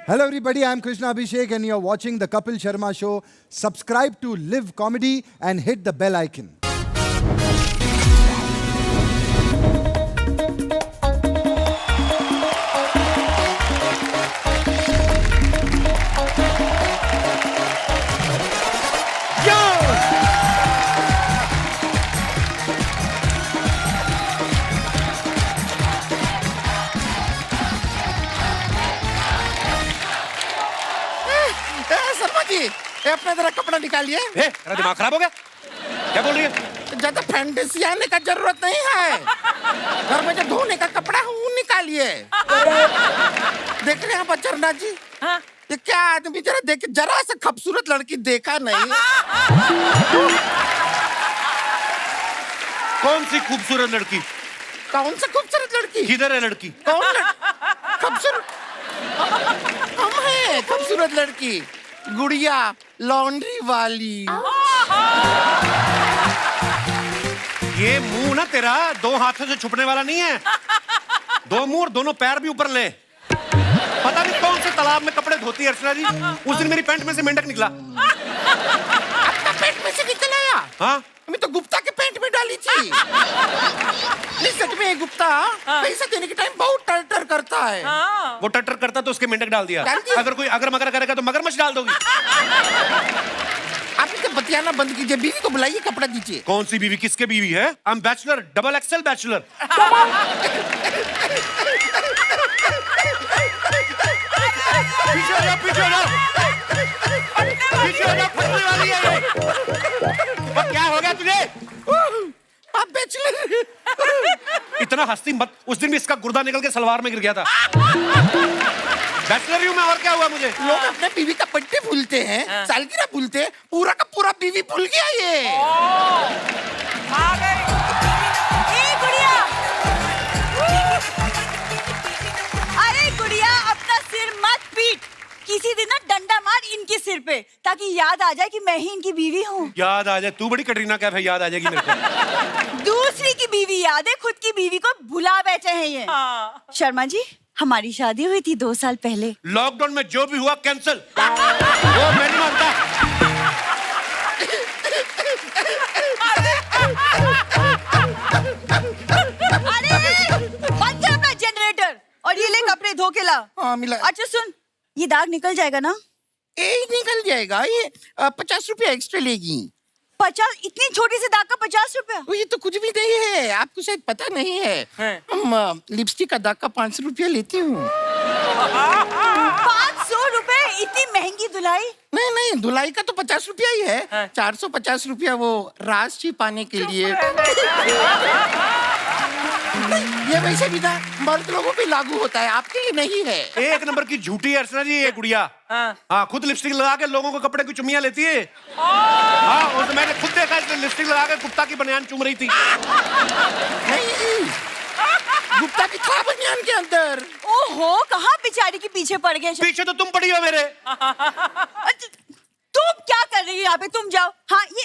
Hello everybody, I'm Krishna Abhishek and you're watching the Kapil Sharma Show. Subscribe to Live Comedy and hit the bell icon. Sharma ji, अपना जरा कपड़ा निकालिए। तेरा दिमाग खराब हो गया? क्या बोल रही है? ज्यादा फैंटेसी आने का जरूरत नहीं है। घर में जो धोने का कपड़ा है वो निकालिए। देख रहे हैं बचरना जी? हाँ? ये क्या आदमी, जरा देख, जरा सा खूबसूरत लड़की देखा नहीं। कौन सी खूबसूरत लड़की? कौन सा खूबसूरत लड़की? किधर है लड़की? कौन खूबसूरत? हम है खूबसूरत लड़की, गुड़िया लॉन्ड्री वाली। ये मुंह ना तेरा दो हाथों से छुपने वाला नहीं है। दो मुंह और दोनों पैर भी ऊपर ले। पता नहीं कौन से तालाब में कपड़े धोती है अर्चना जी। उस दिन मेरी पैंट में से मेंढक निकला। आपका पेट में से निकल आया? हाँ, मैं तो गुप्ता के पेंट में डाली थी। नहीं, सच में गुप्ता पैसा देने के टाइम बहुत टर करता है। वो टटर करता तो उसके मेंढक डाल दिया। अगर कोई अगर मगर करेगा तो मगरमच्छ डाल दोगी। आप इसे बतियाना बंद कीजिए, बीवी को बुलाइए, कपड़ा दीजिए। कौन सी बीवी? किसके बीवी है? I am bachelor, double XL bachelor. पीछे हो जाओ, पीछे हो जाओ, पीछे हो जाओ, फटने वाली है ये। अब क्या हो गया तुझे? आप बैचलर। इतना हंसती मत। उस दिन भी इसका गुर्दा निकल के सलवार में गिर गया था। बैचलर हूं मैं, और क्या हुआ मुझे? लोग अपने बीवी का बर्थडे भूलते हैं, सालगिरह भूलते हैं, पूरा का पूरा बीवी भूल गया ये। आ गई। ए गुड़िया, अरे गुड़िया, अपना सिर मत पीट। किसी दिन ना डंडा मार इनके सिर पे, ताकि याद आ जाए कि मैं ही इनकी बीवी हूँ। याद आ जाए? तू बड़ी कटरीना कैफ है, याद आ जाएगी मेरे को। दूसरी की बीवी याद है, खुद की बीवी को भुला बैठे हैं ये। शर्मा जी, हमारी शादी हुई थी 2 साल पहले। लॉकडाउन में जो भी हुआ कैंसिल। वो मैं नहीं मानता। अरे बंद कर अपना जनरेटर और ये ले कपड़े धो के ला। हाँ, मिला। अच्छा सुन, ये दाग निकल जाएगा ना? ये निकल जाएगा। ये 50 रुपया एक्स्ट्रा लेगी। 50? इतनी छोटी सी दाग का 50 रुपया? ये तो कुछ भी नहीं है, आपको शायद पता नहीं है। हम लिपस्टिक का दाग का 500 रुपया लेती हूँ। 500 रुपए? इतनी महंगी धुलाई? नहीं नहीं, धुलाई का तो 50 रुपया ही है। 450 रुपया वो रास छिपाने के लिए। ये वैसे भी ना मर्द लोगों पे लागू होता है, आपके लिए नहीं है। एक नंबर की झूठी है अर्चना जी ये गुड़िया। हाँ, खुद लिपस्टिक लगा के लोगों को कपड़े की चुम्मियां लेती है। हाँ, और तो मैंने खुद देखा, इसने लिपस्टिक लगा के कुत्ता की बनियान चूम रही थी। नहीं, गुप्ता की था बनियान के अंदर। ओहो, कहाँ बेचारी के पीछे पड़ गए? पीछे तो तुम पड़ी हो मेरे। तुम क्या कर रही हो यहाँ पे? तुम जाओ। हाँ, ये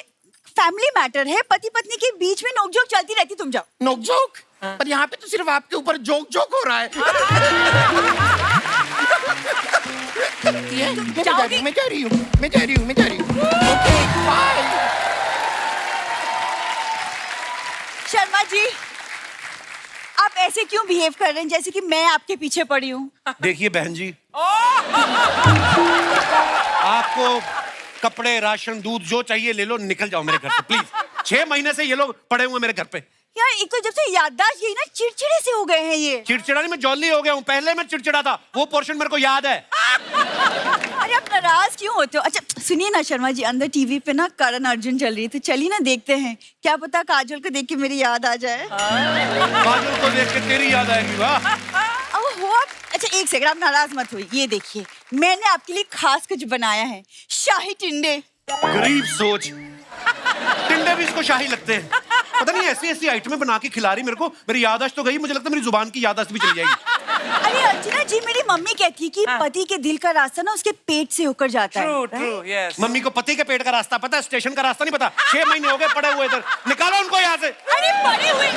फैमिली मैटर है, पति पत्नी के बीच में नोकझोंक चलती रहती, तुम जाओ। नोकझोंक? पर यहाँ पे तो सिर्फ आपके ऊपर जोक हो रहा है। मैं जा रही हूँ। Okay, bye. शर्मा जी, आप ऐसे क्यों बिहेव कर रहे हैं जैसे कि मैं आपके पीछे पड़ी हूँ? देखिए बहन जी, आपको कपड़े, राशन, दूध जो चाहिए ले लो, निकल जाओ मेरे घर से प्लीज। 6 महीने से ये लोग पड़े हुए मेरे घर पे। यार, एक तो जब से याददाश्त यही ना चिड़चिड़े से हो गए हैं ये। चिड़चिड़ा नहीं, मैं जॉली हो गया हूँ। पहले मैं चिड़चिड़ा था, वो पोर्शन मेरे को याद है। अरे आप नाराज क्यों होते हो? अच्छा सुनिए ना शर्मा जी, अंदर टीवी पे ना करण अर्जुन चल रही है, तो चलिए ना देखते हैं। क्या पता काजोल को देख के मेरी याद आ जाए। काजोल को देख के तेरी याद आएगी। वाह। ओहो, अच्छा एक सेकंड, आप नाराज मत होइए। ये देखिए, मैंने आपके लिए खास कुछ बनाया है, शाही टिंडे। गरीब सोच, टिंडे भी इसको शाही लगते हैं। पता नहीं ऐसी ऐसी आइटमें बना के खिला रही मेरे को। मेरी याददाश्त तो गई, मुझे लगता है मेरी जुबान की याददाश्त भी चली जाएगी। अरे अर्चना जी, मेरी मम्मी कहती है कि पति के दिल का रास्ता ना उसके पेट से होकर जाता है। True, yes. मम्मी को पति के पेट का रास्ता पता है, स्टेशन का रास्ता नहीं पता। 6 महीने हो गए पड़े हुए इधर, निकालो उनको यहाँ से। अरे पड़े हुए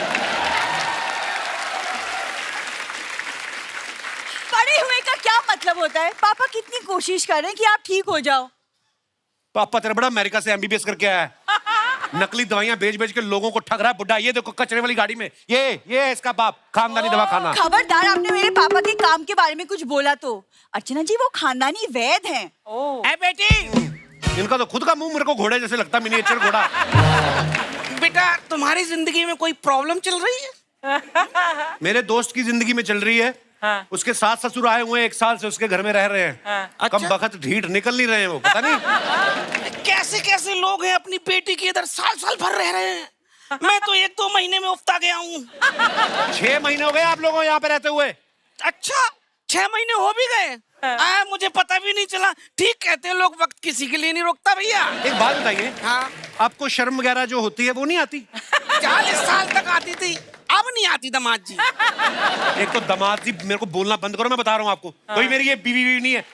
अभी हुए का क्या मतलब होता है? पापा कितनी कोशिश कर रहे हैं कि आप ठीक हो जाओ। पापा तेरा बड़ा अमेरिका से एमबीबीएस करके आया है। नकली दवाइयां बेच बेच के लोगों को ठग रहा है बुड्ढा। ये देखो कचरे वाली गाड़ी में, ये है इसका बाप, खानदानी दवा खाना। खबरदार, आपने मेरे पापा के काम के बारे में कुछ बोला तो। अर्चना जी, वो खानदानी वैद्य हैं। ए बेटी, इनका तो खुद का मुंह मेरे को घोड़े जैसे लगता, मिनिएचर घोड़ा। बेटा तुम्हारी जिंदगी में कोई प्रॉब्लम चल रही है? मेरे दोस्त की जिंदगी में चल रही है। हाँ। उसके सास ससुर आए हुए हैं, 1 साल से उसके घर में रह रहे हैं। हाँ। कम बखत ढीठ निकल नहीं रहे हैं वो, पता नहीं कैसे कैसे लोग हैं अपनी बेटी के इधर साल साल भर रह रहे हैं। मैं तो 1-2 महीने में उफ्ता गया हूँ। 6 महीने हो गए आप लोगों यहाँ पे रहते हुए। अच्छा, 6 महीने हो भी गए? मुझे पता भी नहीं चला। ठीक कहते हैं लोग, वक्त किसी के लिए नहीं रोकता भैया। एक बात बताइए, हाँ। आपको शर्म वगैरह जो होती है वो नहीं आती? 40 साल तक आती थी, अब नहीं आती दामाद जी। एक तो दामाद जी मेरे को बोलना बंद करो, मैं बता रहा हूँ आपको। कोई मेरी ये बीवी नहीं है।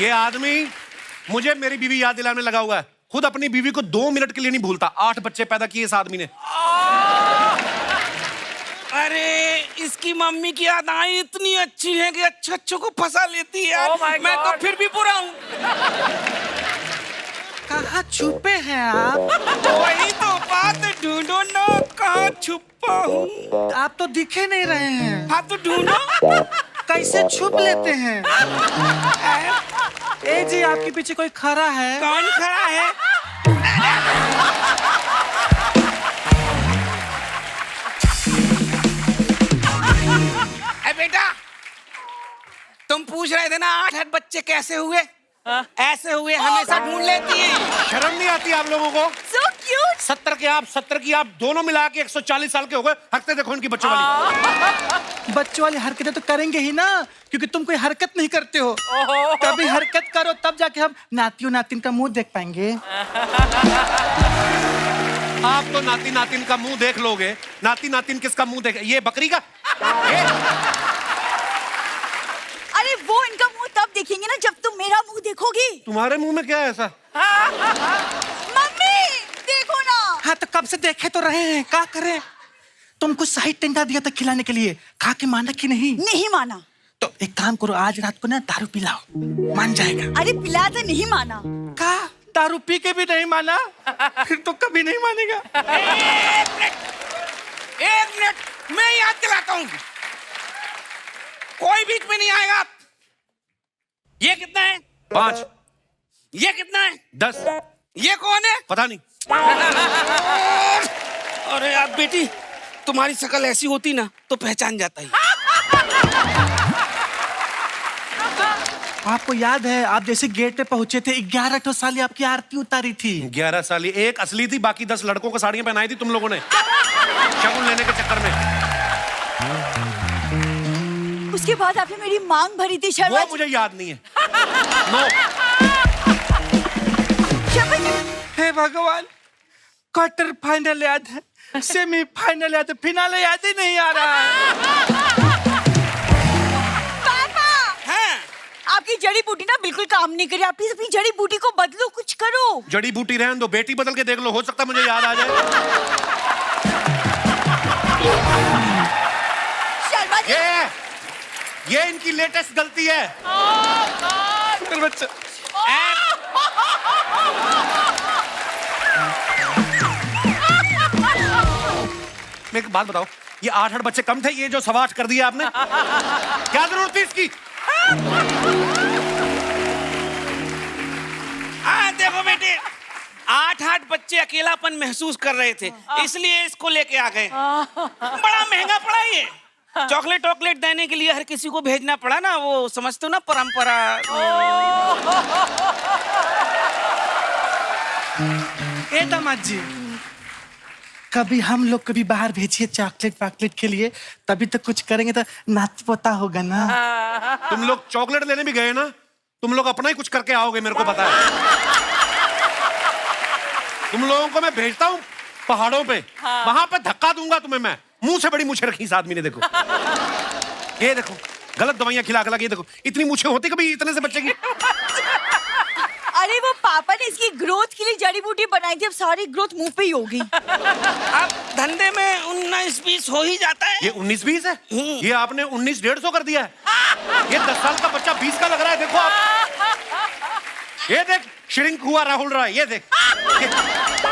ये आदमी मुझे मेरी बीवी याद दिलाने लगा हुआ है। खुद अपनी बीवी को 2 मिनट के लिए नहीं भूलता। 8 बच्चे पैदा किए इस आदमी ने। अरे इसकी मम्मी की यादें इतनी अच्छी हैं कि अच्छों को फंसा लेती है। Oh my मैं तो God. फिर भी बुरा हूँ। कहाँ छुपे हैं आप? वही तो बात, ढूंढो ना कहाँ छुपा हूँ। आप तो दिखे नहीं रहे हैं। हाँ तो ढूंढो। कैसे छुप लेते हैं? ए जी, आपके पीछे कोई खड़ा है? कौन खड़ा है? ए बेटा, तुम पूछ रहे थे ना 8 बच्चे कैसे हुए? ऐसे हुए हमेशा ढूंढ लेती है। शर्म नहीं आती आप लोगों को? So cute. 70 के आप 70 की आप दोनों मिला के 140 साल के हो गए। हरकतें देखो इनकी बच्चों वाली। बच्चों वाली हरकतें तो करेंगे ही ना, क्योंकि तुम कोई हरकत नहीं करते हो। कभी हरकत करो तब जाके हम नातियों नातिन का मुंह देख पाएंगे। आप तो नाती नातिन का मुंह देख लोगे। नाती नातिन किसका मुंह देखे? ये बकरी का? अरे वो इनका मुंह तब देखेंगे ना जब तुम मेरा मुंह देखोगी। तुम्हारे मुंह में क्या है ऐसा? मम्मी देखो ना। हाँ तो कब से देखे तो रहे हैं, क्या करें? तुमको सही टेंडा दिया था खिलाने के लिए, खा के माना कि नहीं? नहीं माना। तो एक काम करो, आज रात को ना दारू पिलाओ, मान जाएगा। अरे पिला तो नहीं माना। का दारू पी के भी नहीं माना? फिर तो कभी नहीं मानेगा। एक मिनट, मैं याद दिलाता हूँ। कोई बीच में नहीं आएगा। ये कितना है? 5। ये कितना है? 10। ये कौन है? पता नहीं। अरे यार बेटी, तुम्हारी शक्ल ऐसी होती ना तो पहचान जाता ही। आपको याद है, आप जैसे गेट पे पहुंचे थे, 11 साल आपकी आरती उतारी थी। 11 साल, एक असली थी, बाकी 10 लड़कों को साड़ियां पहनाई थी तुम लोगों ने शगुन लेने के चक्कर में। उसके बाद आपने मेरी मांग भरी थी शर्मा वो जी। मुझे याद नहीं है। नो। शर्मा जी, हे भगवान, क्वार्टर फाइनल याद है, सेमीफाइनल याद है, फिनाले याद ही नहीं आ रहा है। पापा हाँ? आपकी जड़ी बूटी ना बिल्कुल काम नहीं करी। आप प्लीज अपनी जड़ी बूटी को बदलो, कुछ करो। जड़ी बूटी रहने दो, बेटी बदल के देख लो, हो सकता मुझे याद आ जाए। शर्मा जी, ये इनकी लेटेस्ट गलती है। मेरे बच्चे, मैं एक बात बताओ, ये 8 बच्चे कम थे? ये जो 8.25 कर दिया आपने, क्या जरूरत थी इसकी? देखो बेटे, 8 बच्चे अकेलापन महसूस कर रहे थे, इसलिए इसको लेके आ गए। बड़ा महंगा पड़ा ये। चॉकलेट देने के लिए हर किसी को भेजना पड़ा ना, वो समझते हो ना, परंपरा। ए दामाद जी, कभी हम लोग कभी बाहर भेजिए चॉकलेट के लिए, तभी तो कुछ करेंगे, तो नाती पोता होगा ना। तुम लोग चॉकलेट लेने भी गए ना, तुम लोग अपना ही कुछ करके आओगे, मेरे को पता है। तुम लोगों को मैं भेजता हूँ पहाड़ों पे, वहां पे धक्का दूंगा तुम्हें मैं। मुंह से बड़ी मूछें रखी इस आदमी ने, देखो ये देखो, गलत दवाइयां खिला खिला के, ये देखो इतनी मूछें होती कभी इतने से बच्चे की? अरे वो पापा ने इसकी ग्रोथ के लिए जड़ी बूटी बनाई थी, अब सारी ग्रोथ मुंह पे ही होगी। अब धंधे में 19-20 हो ही जाता है। ये 19-20 है? ये आपने 19-150 कर दिया है। ये 10 साल का बच्चा 20 का लग रहा है, देखो आप। ये देख श्रिंक हुआ राहुल राय, ये देख।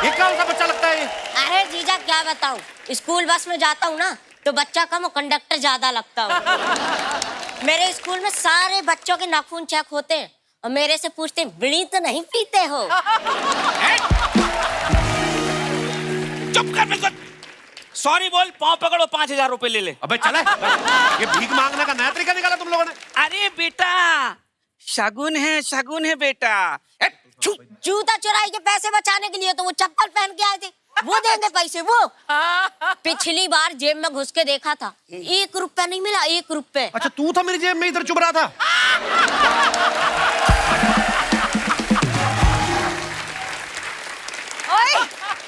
ये क्या सा बच्चा लगता है ये? अरे जीजा क्या बताऊं, स्कूल बस में जाता हूँ ना तो बच्चा कम और कंडक्टर ज्यादा लगता हूँ। मेरे स्कूल में सारे बच्चों के नाखून चेक होते हैं और मेरे से पूछते हैं बीड़ी तो नहीं पीते हो? चुप कर बिल्कुल। सॉरी बोल, पाँव पकड़ो, 5000 रुपए ले ले। अबे चला, ये भीख मांगने का नया तरीका निकाला तुम लोगों ने। अरे बेटा, शगुन है बेटा। जूता चुराई के पैसे बचाने के लिए तो वो चप्पल पहन के आए थे, वो देंगे पैसे वो। पिछली बार जेब में घुस के देखा था, 1 रुपया नहीं मिला, 1 रुपये। अच्छा तू था मेरी जेब में इधर चुभ रहा था। ओए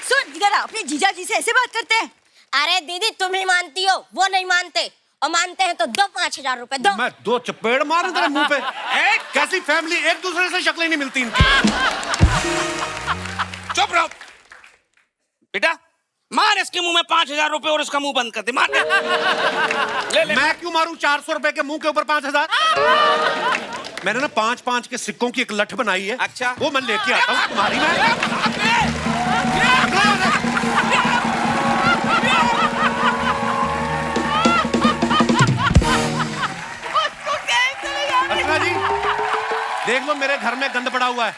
सुन, इधर आ, अपने जीजा जी से ऐसे बात करते हैं? अरे दीदी तुम ही मानती हो, वो नहीं मानते, और मानते हैं तो दो 5000 रुपए दो। मैं 2 चपेड़ मारूं तेरे मुंह पे। कैसी फैमिली, एक दूसरे से शक्लें नहीं मिलती इनकी। चुप रहो बेटा, मार इसके मुंह में 5000 रुपए और इसका मुंह बंद कर दे। मार दे। ले। मैं क्यों मारूं 400 रुपए के मुंह के ऊपर 5000? मैंने ना 5-5 के सिक्कों की एक लठ बनाई है। अच्छा, वो मैं लेके आता हूँ तुम्हारी में। अर्चना जी देख लो, मेरे घर में गंद पड़ा हुआ है।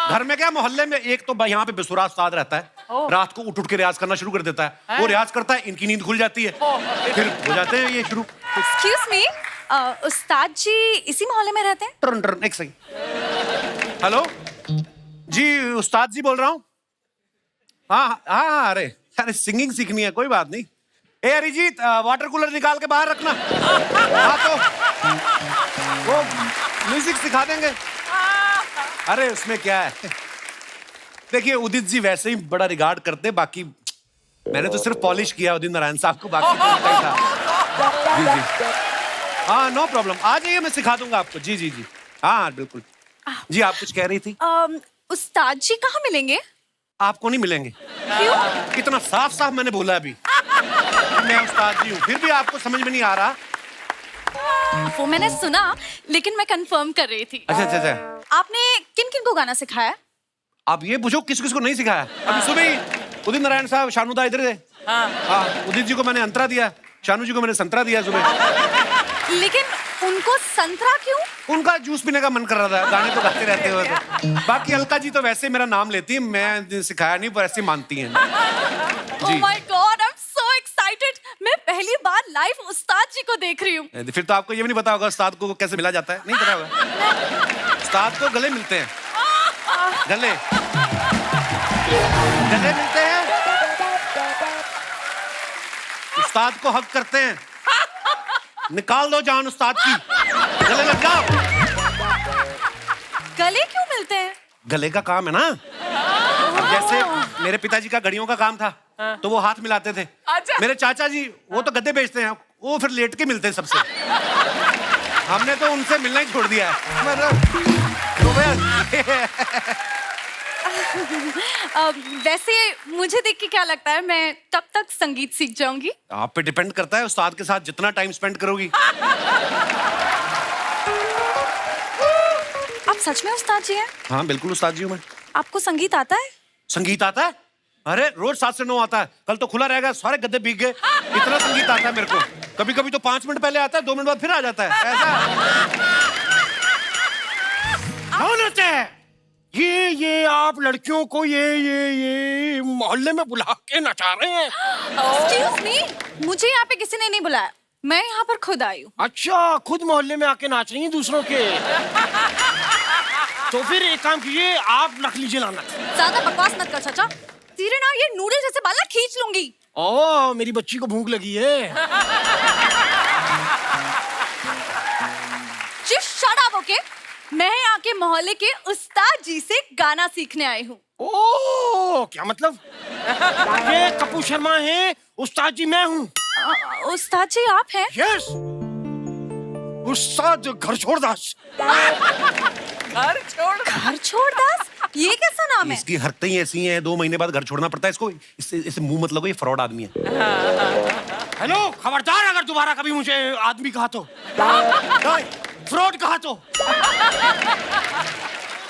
घर में क्या, मोहल्ले में एक तो यहाँ पे बेसुरा उस्ताद रहता है, रात को उठ के रियाज करना शुरू कर देता है। वो रियाज करता है, इनकी नींद खुल जाती है, फिर हो जाते हैं ये शुरू। एक्सक्यूज मी, उस्ताद जी इसी मोहल्ले में रहते हैं? टर्न टर्न, एक सेकंड। हेलो जी, उस्ताद जी बोल रहा हूँ। हाँ, अरे सिंगिंग सीखनी है, कोई बात नहीं। ए अरिजीत, वाटर कूलर निकाल के बाहर रखना। हाँ तो वो म्यूजिक सिखा देंगे। अरे उसमें क्या है, देखिए उदित जी वैसे ही बड़ा रिगार्ड करते, बाकी मैंने तो सिर्फ पॉलिश किया उदित नारायण साहब को, बाकी तो उनका ही था। जी जी, हाँ नो प्रॉब्लम, आ जाइए, मैं सिखा दूंगा आपको। जी जी जी, हाँ बिल्कुल। जी आप कुछ कह रही थी? उस्ताद जी कहाँ मिलेंगे? आपको नहीं मिलेंगे। क्यों? कितना साफ साफ मैंने बोला अभी, मैं उस्ताद जी हूँ, फिर भी आपको समझ में नहीं आ रहा। वो मैंने सुना, लेकिन मैं कंफर्म कर रही थी। अच्छा। आपने किन किन को गाना सिखाया? आप ये पूछो किस किस को नहीं सिखाया। अभी सुबह ही उदित नारायण साहब, शानुदा इधर थे। हाँ, उदित जी को मैंने अंतरा दिया, शानू जी को मैंने संतरा दिया सुबह। लेकिन उनको संतरा क्यों? उनका जूस पीने का मन कर रहा था, गाने तो गाते रहते हुए तो। बाकी अलका जी तो वैसे मेरा नाम लेती है, मैं सिखाया नहीं, पर ऐसे मानती हैं। Oh my God, I am so excited. मैं पहली बार लाइव उस्ताद जी को देख रही हूँ। फिर तो आपको ये भी नहीं पता होगा उस्ताद को कैसे मिला जाता है, नहीं पता होगा। उस्ताद को गले मिलते हैं, गले मिलते हैं, उस्ताद को हक करते हैं। निकाल दो जान उस्ताद की, गले लग जाओ। गले क्यों मिलते हैं? गले का काम है ना। अब जैसे मेरे पिताजी का घड़ियों का काम था, तो वो हाथ मिलाते थे। अच्छा। मेरे चाचा जी वो तो गद्दे बेचते हैं, वो फिर लेट के मिलते हैं सबसे। हमने तो उनसे मिलना ही छोड़ दिया है। वैसे मुझे देख के क्या लगता है, मैं कब तक संगीत सीख जाऊंगी? आप पे डिपेंड करता है, उस्ताद के साथ जितना टाइम स्पेंड करोगी। आप सच में उस्ताद जी हैं? हाँ बिल्कुल उस्ताद जी हूँ मैं। आपको संगीत आता है? संगीत आता है? अरे रोज 7 से 9 आता है। कल तो खुला रहेगा, सारे गद्दे भीग गए। इतना संगीत आता है मेरे को। कभी कभी तो 5 मिनट पहले आता है, 2 मिनट बाद फिर आ जाता है, ऐसा। ये आप लड़कियों को ये मोहल्ले में बुला के नचा रहे हैं। Excuse me, मुझे यहाँ पे किसी ने नहीं बुलाया, मैं यहाँ पर खुद आई हूँ। अच्छा, खुद मोहल्ले में आके नाच रही हैं दूसरों के। तो फिर एक काम कीजिए, आप रख लीजिए लानत। ज्यादा बकवास मत कर चाचा, तेरे ना ये नूडल जैसे बाल ना खींच लूंगी। ओ, मेरी बच्ची को भूख लगी है। Just shut up, okay? मैं यहाँ के मोहल्ले के उस्ताद जी से गाना सीखने आई हूँ। ओ, क्या मतलब? ये कपूर शर्मा है, उस्ताद जी मैं हूँ। उस्ताद जी आप हैं? यस, उस्ताद घर छोड़ दास। घर छोड़ दास? ये कैसा नाम है? इसकी हरकतें ही ऐसी हैं, 2 महीने बाद घर छोड़ना पड़ता है इसको। इससे मुंह मत लगो, ये फ्रॉड आदमी है। हेलो, खबरदार अगर दोबारा कभी मुझे आदमी कहा तो, फ्रॉड कहा तो।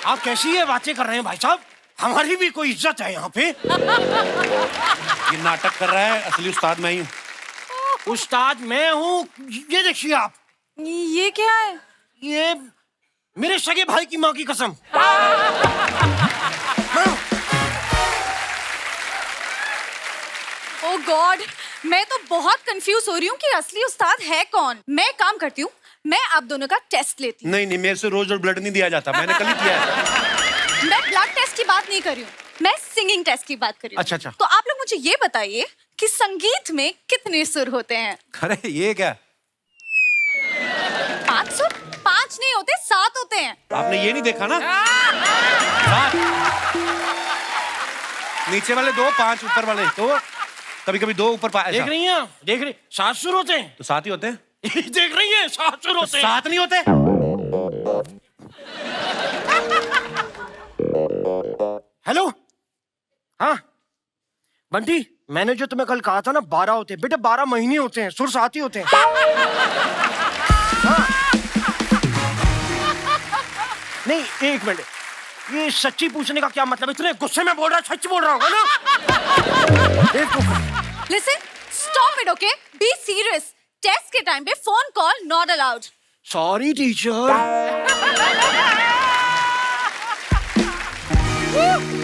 आप कैसी ये बातें कर रहे हैं भाई साहब? हमारी भी कोई इज्जत है यहाँ पे। ये नाटक कर रहा है, असली उस्ताद मैं ही हूँ। उस्ताद मैं हूँ, ये देखिए आप। ये क्या है? ये मेरे सगे भाई की माँ की कसम। ओ गॉड, मैं तो बहुत कंफ्यूज हो रही हूँ कि असली उस्ताद है कौन। मैं एक काम करती हूँ, मैं आप दोनों का टेस्ट लेती हूँ। नहीं, मेरे से रोज ब्लड नहीं दिया जाता, मैंने कल ही किया है। मैं ब्लड टेस्ट की बात नहीं कर रही हूँ, मैं सिंगिंग टेस्ट की बात कर रही हूँ। अच्छा। तो आप लोग मुझे ये बताइए कि संगीत में कितने सुर होते हैं? अरे ये क्या, 5 सुर? 5 नहीं होते, 7 होते हैं। आपने ये नहीं देखा ना? 7 नीचे वाले 2, 5 ऊपर वाले, तो कभी कभी 2 ऊपर देख रही हैं? देख रही, 7 सुर होते हैं। तो 7 ही होते हैं। देख रही हैं? 7 सुर होते हैं। 7 नहीं होते। हेलो, हाँ बंटी, मैंने जो तुम्हें कल कहा था ना 12 होते हैं बेटे, 12 महीने होते हैं, सुर 7 ही होते हैं। हाँ। नहीं, एक मिनट, ये सच्ची पूछने का क्या मतलब? इतने गुस्से में बोल रहा है, सच बोल रहा होगा ना? Listen, stop it, okay? Be serious. Test के टाइम पे phone call not allowed. Sorry teacher.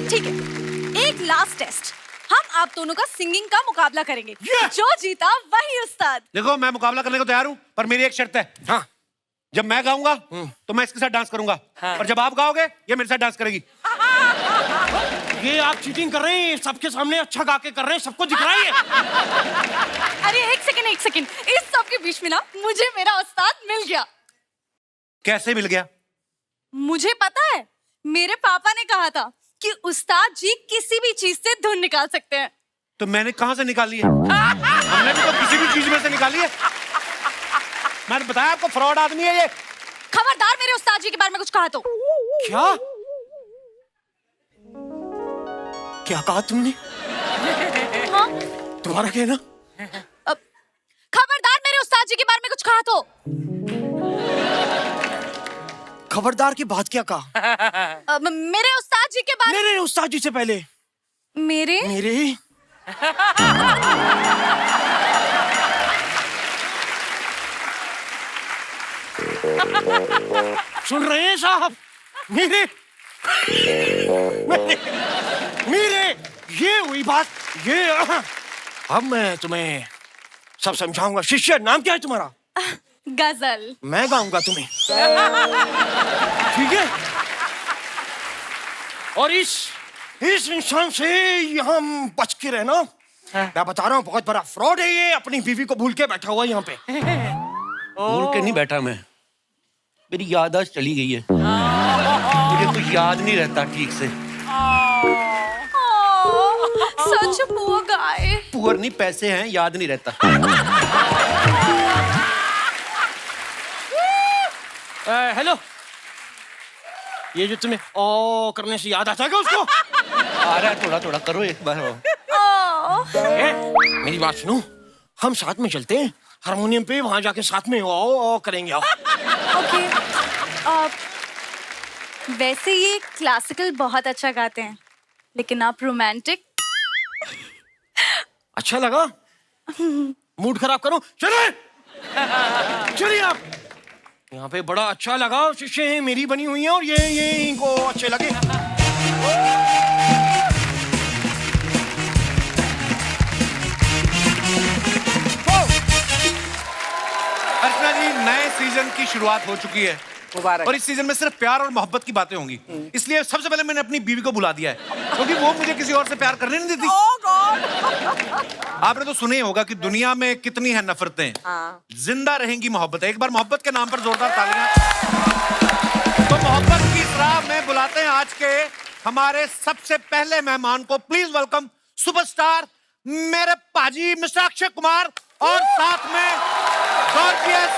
ठीक है, एक लास्ट टेस्ट। हम आप दोनों का सिंगिंग का मुकाबला करेंगे। जो जीता वही उस्ताद। देखो, मैं मुकाबला करने को तैयार हूँ, पर मेरी एक शर्त है। हाँ। जब मैं गाऊंगा तो मैं इसके साथ डांस करूंगा, और जब आप गाओगे ये मेरे साथ डांस करेगी। ये आप चीटिंग कर रहे हैं, सबके सामने अच्छा गा के कर रहे हैं, सबको दिख रहा है। अरे एक सेकंड, इस सब के बीच में ना मुझे मेरा उस्ताद मिल गया। कैसे मिल गया? मुझे पता है, मेरे पापा ने कहा था कि उस्ताद जी किसी भी चीज से धुन निकाल सकते हैं। तो मैंने कहां से निकाली है? हमने भी तो किसी भी चीज में से निकाली है। मैंने बताया आपको, फ्रॉड आदमी है ये। खबरदार मेरे उस्ताद जी के बारे में कुछ कहा तो। क्या क्या कहा तुमने? हाँ? तुम्हारा कहना? खबरदार मेरे उस्ताद जी के बारे में कुछ कहा तो। खबरदार की बात क्या कहा? मेरे उस्ताद जी के बारे नहीं, उस्ताद जी से पहले मेरे सुन रहे हैं साहब? मेरे ये हुई बात। ये अब मैं तुम्हें सब समझाऊंगा। शिष्य, नाम क्या है तुम्हारा? गजल। मैं गाऊंगा तुम्हें, ठीक है? और इस इंसान से यहाँ बच के रहना। मैं बता रहा हूँ, बहुत बड़ा फ्रॉड है ये। अपनी बीवी को भूल के बैठा हुआ है यहाँ पे। भूल के नहीं बैठा मैं, मेरी याददाश्त चली गई है। मुझे कुछ याद नहीं रहता ठीक से। सच पुअर गाय। पुअर नहीं, पैसे हैं, याद नहीं रहता। हेलो, ये जो तुम्हें ओ करने से याद आता है क्या उसको? आ रहा है, थोड़ा थोड़ा करो एक बार। मेरी बात सुनो, हम साथ में चलते हैं हारमोनियम पे, वहां जाके साथ में ओ करेंगे। आओ। ओके। वैसे ये क्लासिकल बहुत अच्छा गाते हैं, लेकिन आप रोमांटिक। अच्छा लगा? मूड खराब करो, चलिए चलिए आप। यहाँ पे बड़ा अच्छा लगा, शिष्य हैं मेरी बनी हुई हैं, और ये इनको अच्छे लगे। अर्चना जी, नए सीजन की शुरुआत हो चुकी है, और इस सीजन में सिर्फ प्यार और मोहब्बत की बातें होंगी। इसलिए सबसे पहले मैंने अपनी बीवी को बुला दिया है, क्योंकि वो मुझे किसी और से प्यार करने नहीं देती। आपने तो सुने ही होगा कि दुनिया में कितनी है नफरतें, जिंदा रहेंगी मोहब्बत। एक बार मोहब्बत के नाम पर जोरदार तालियां। तो मोहब्बत की इस राह में बुलाते हैं आज के हमारे सबसे पहले मेहमान को। प्लीज वेलकम सुपरस्टार मेरे पाजी मिस्टर अक्षय कुमार, और साथ में गॉर्जियस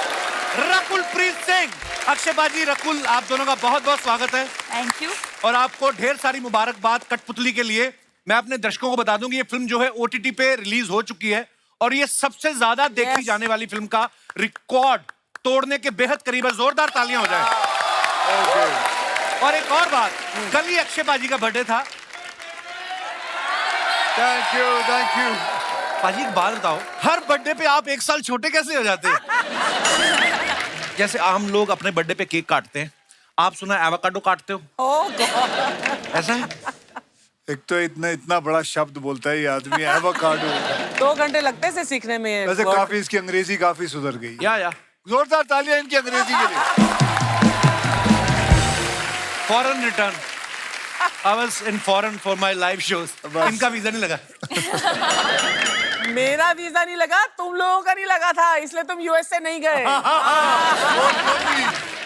रकुल प्रीत सिंह। अक्षय बाजी, रकुल, आप दोनों का बहुत बहुत स्वागत है। Thank you. और आपको ढेर सारी मुबारकबाद कठपुतली के लिए। मैं अपने दर्शकों को बता दूं कि ये फिल्म जो है OTT पे रिलीज हो चुकी है और ये सबसे ज्यादा देखी जाने वाली फिल्म का रिकॉर्ड तोड़ने के बेहद करीब है। जोरदार तालियां हो जाए। और एक और बात, कल ही अक्षय पाजी का बर्थडे था। Thank you. पाजी एक बात बताओ, हर बर्थडे पे आप एक साल छोटे कैसे हो जाते हैं? जैसे आम लोग अपने बर्थडे पे केक काटते हैं, आप सुना एवोकाडो काटते हो? ऐसा है? एक तो इतना बड़ा शब्द बोलता है ये आदमी, एवोकाडो। 2 घंटे लगते हैं इसे सीखने में। वैसे काफी इसकी अंग्रेजी काफी सुधर गई। या जोरदार तालियां इनकी अंग्रेजी के लिए। Foreign return. I was in foreign for my live shows. इनका वीजा नहीं लगा। मेरा वीजा नहीं लगा, तुम लोगों का नहीं लगा था, इसलिए तुम USA नहीं गए।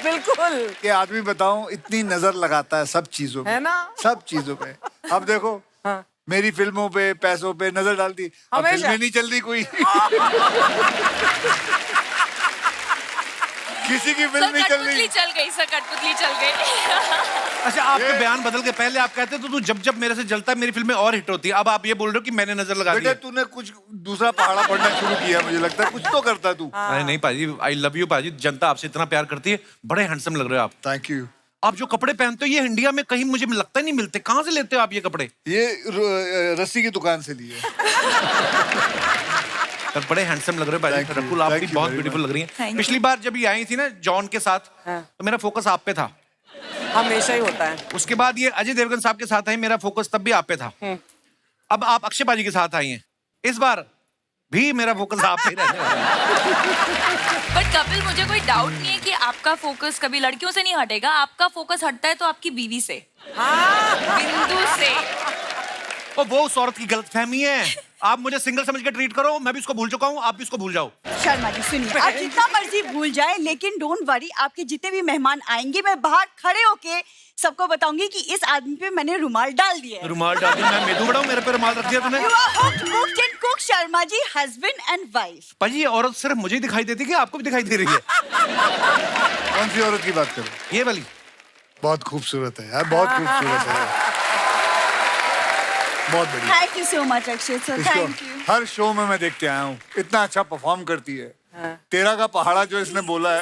बिल्कुल। ये आदमी बताऊं इतनी नजर लगाता है सब चीजों पे, है ना? सब चीजों पे। अब देखो मेरी फिल्मों पे, पैसों पे नजर डालती, अब हमेशा। फिल्में नहीं चल रही कोई। किसी की फिल्म नहीं चल रही। चल गई सर, कठपुतली चल गई। अच्छा, आपके बयान बदल के पहले आप कहते तो तू जब मेरे से जलता है मेरी फिल्में और हिट होती है, अब आप ये बोल रहे हो कि मैंने नजर लगा दी बेटे है। तूने कुछ दूसरा पहाड़ा पढ़ना शुरू किया, मुझे लगता है कुछ तो करता है तू। अरे नहीं पाजी, आई लव यू पाजी, जनता आपसे इतना प्यार करती है, बड़े हैंडसम लग रहे हो आप। Thank you. आप जो कपड़े पहनते हो ये इंडिया में कहीं मुझे लगता ही नहीं मिलते, कहाँ से लेते हो आप ये कपड़े? ये रस्सी की दुकान से लिए। पर बड़े हैंडसम लग रहे हो भाई। Thank you. रकुल आप भी Thank you बहुत very ब्यूटीफुल लग रही हैं। Thank you. पिछली बार जब ये आई थी ना जॉन के साथ, तो मेरा फोकस आप पे था। हमेशा ही होता है। उसके बाद ये अजय देवगन साहब के साथ आई, मेरा फोकस तब भी आप पे था। अब आप अक्षय पाजी के साथ आई हैं, इस बार भी मेरा फोकस आप पे ही रहने वाला है। बट कपिल, मुझे कोई डाउट नहीं है कि आपका फोकस कभी लड़कियों से नहीं हटेगा। आपका फोकस हटता है तो आपकी बीवी से, बिंदु से। और वो उस औरत की गलतफहमी है। आप मुझे सिंगल समझ के ट्रीट करो, मैं भी उसको भूल चुका हूँ, आप भी उसको भूल जाओ। शर्मा जी सुनिए, आप जितना मर्जी भूल जाए, लेकिन डोंट वरी, आपके जितने भी मेहमान आएंगे मैं बाहर खड़े होके सबको बताऊंगी कि इस आदमी पे मैंने रुमाल डाल दिया है। रुमाल डाल दिया? मैं मेदू बड़ा हूँ, मेरे पे रुमाल रख दिया तूने? You are hooked, booked and cooked, Sharma ji, husband and wife। पाजी ये औरत सिर्फ मुझे ही दिखाई देती है कि आपको भी दिखाई दे रही है? कौन सी औरत की बात करो? ये वाली बहुत खूबसूरत है यार, बहुत खूबसूरत है, बहुत बढ़िया। Thank you so much Akshay sir, thank you. इसको हर शो में मैं देखते आया हूँ, इतना अच्छा परफॉर्म करती है। तेरा का पहाड़ा जो इसने बोला है।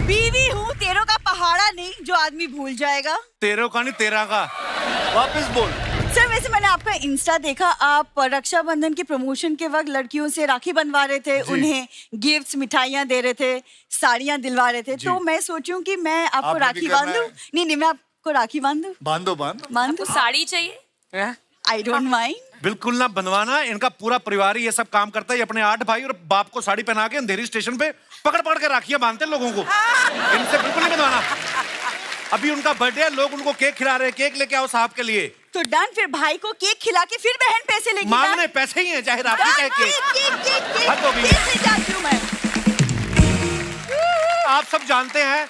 बीवी हूँ, तेरों का पहाड़ा नहीं, जो आदमी भूल जाएगा। तेरों का नहीं, तेरा का। वापस बोल। सर वैसे मैंने आपका इंस्टा देखा, आप रक्षाबंधन के प्रमोशन के वक्त लड़कियों से राखी बंधवा रहे थे, उन्हें गिफ्ट्स, मिठाइयाँ दे रहे थे, साड़ियाँ दिलवा रहे थे। तो मैं सोचूं कि मैं आपको आपने भी राखी करना बांधूं। है? नहीं, मैं आपको राखी बांधूं। बांधो। बांधूं? साड़ी चाहिए? I don't mind. बिल्कुल ना बनवाना, इनका पूरा परिवार ही ये सब काम करता है। ये अपने 8 भाई और बाप को साड़ी पहना के अंधेरी स्टेशन पे पकड़ के राखियां बांधते हैं लोगों को। इनसे बिल्कुल नहीं बनवाना। अभी उनका बर्थडे है, लोग उनको केक खिला रहे हैं, केक लेके आओ साहब के लिए। तो डन, फिर भाई को केक खिला के फिर बहन पैसे लेगी। मांगने पैसे ही हैं, चाहे राखी चाहे केक। हद हो गई है। केक ले जाती हूँ मैं। आप सब जानते हैं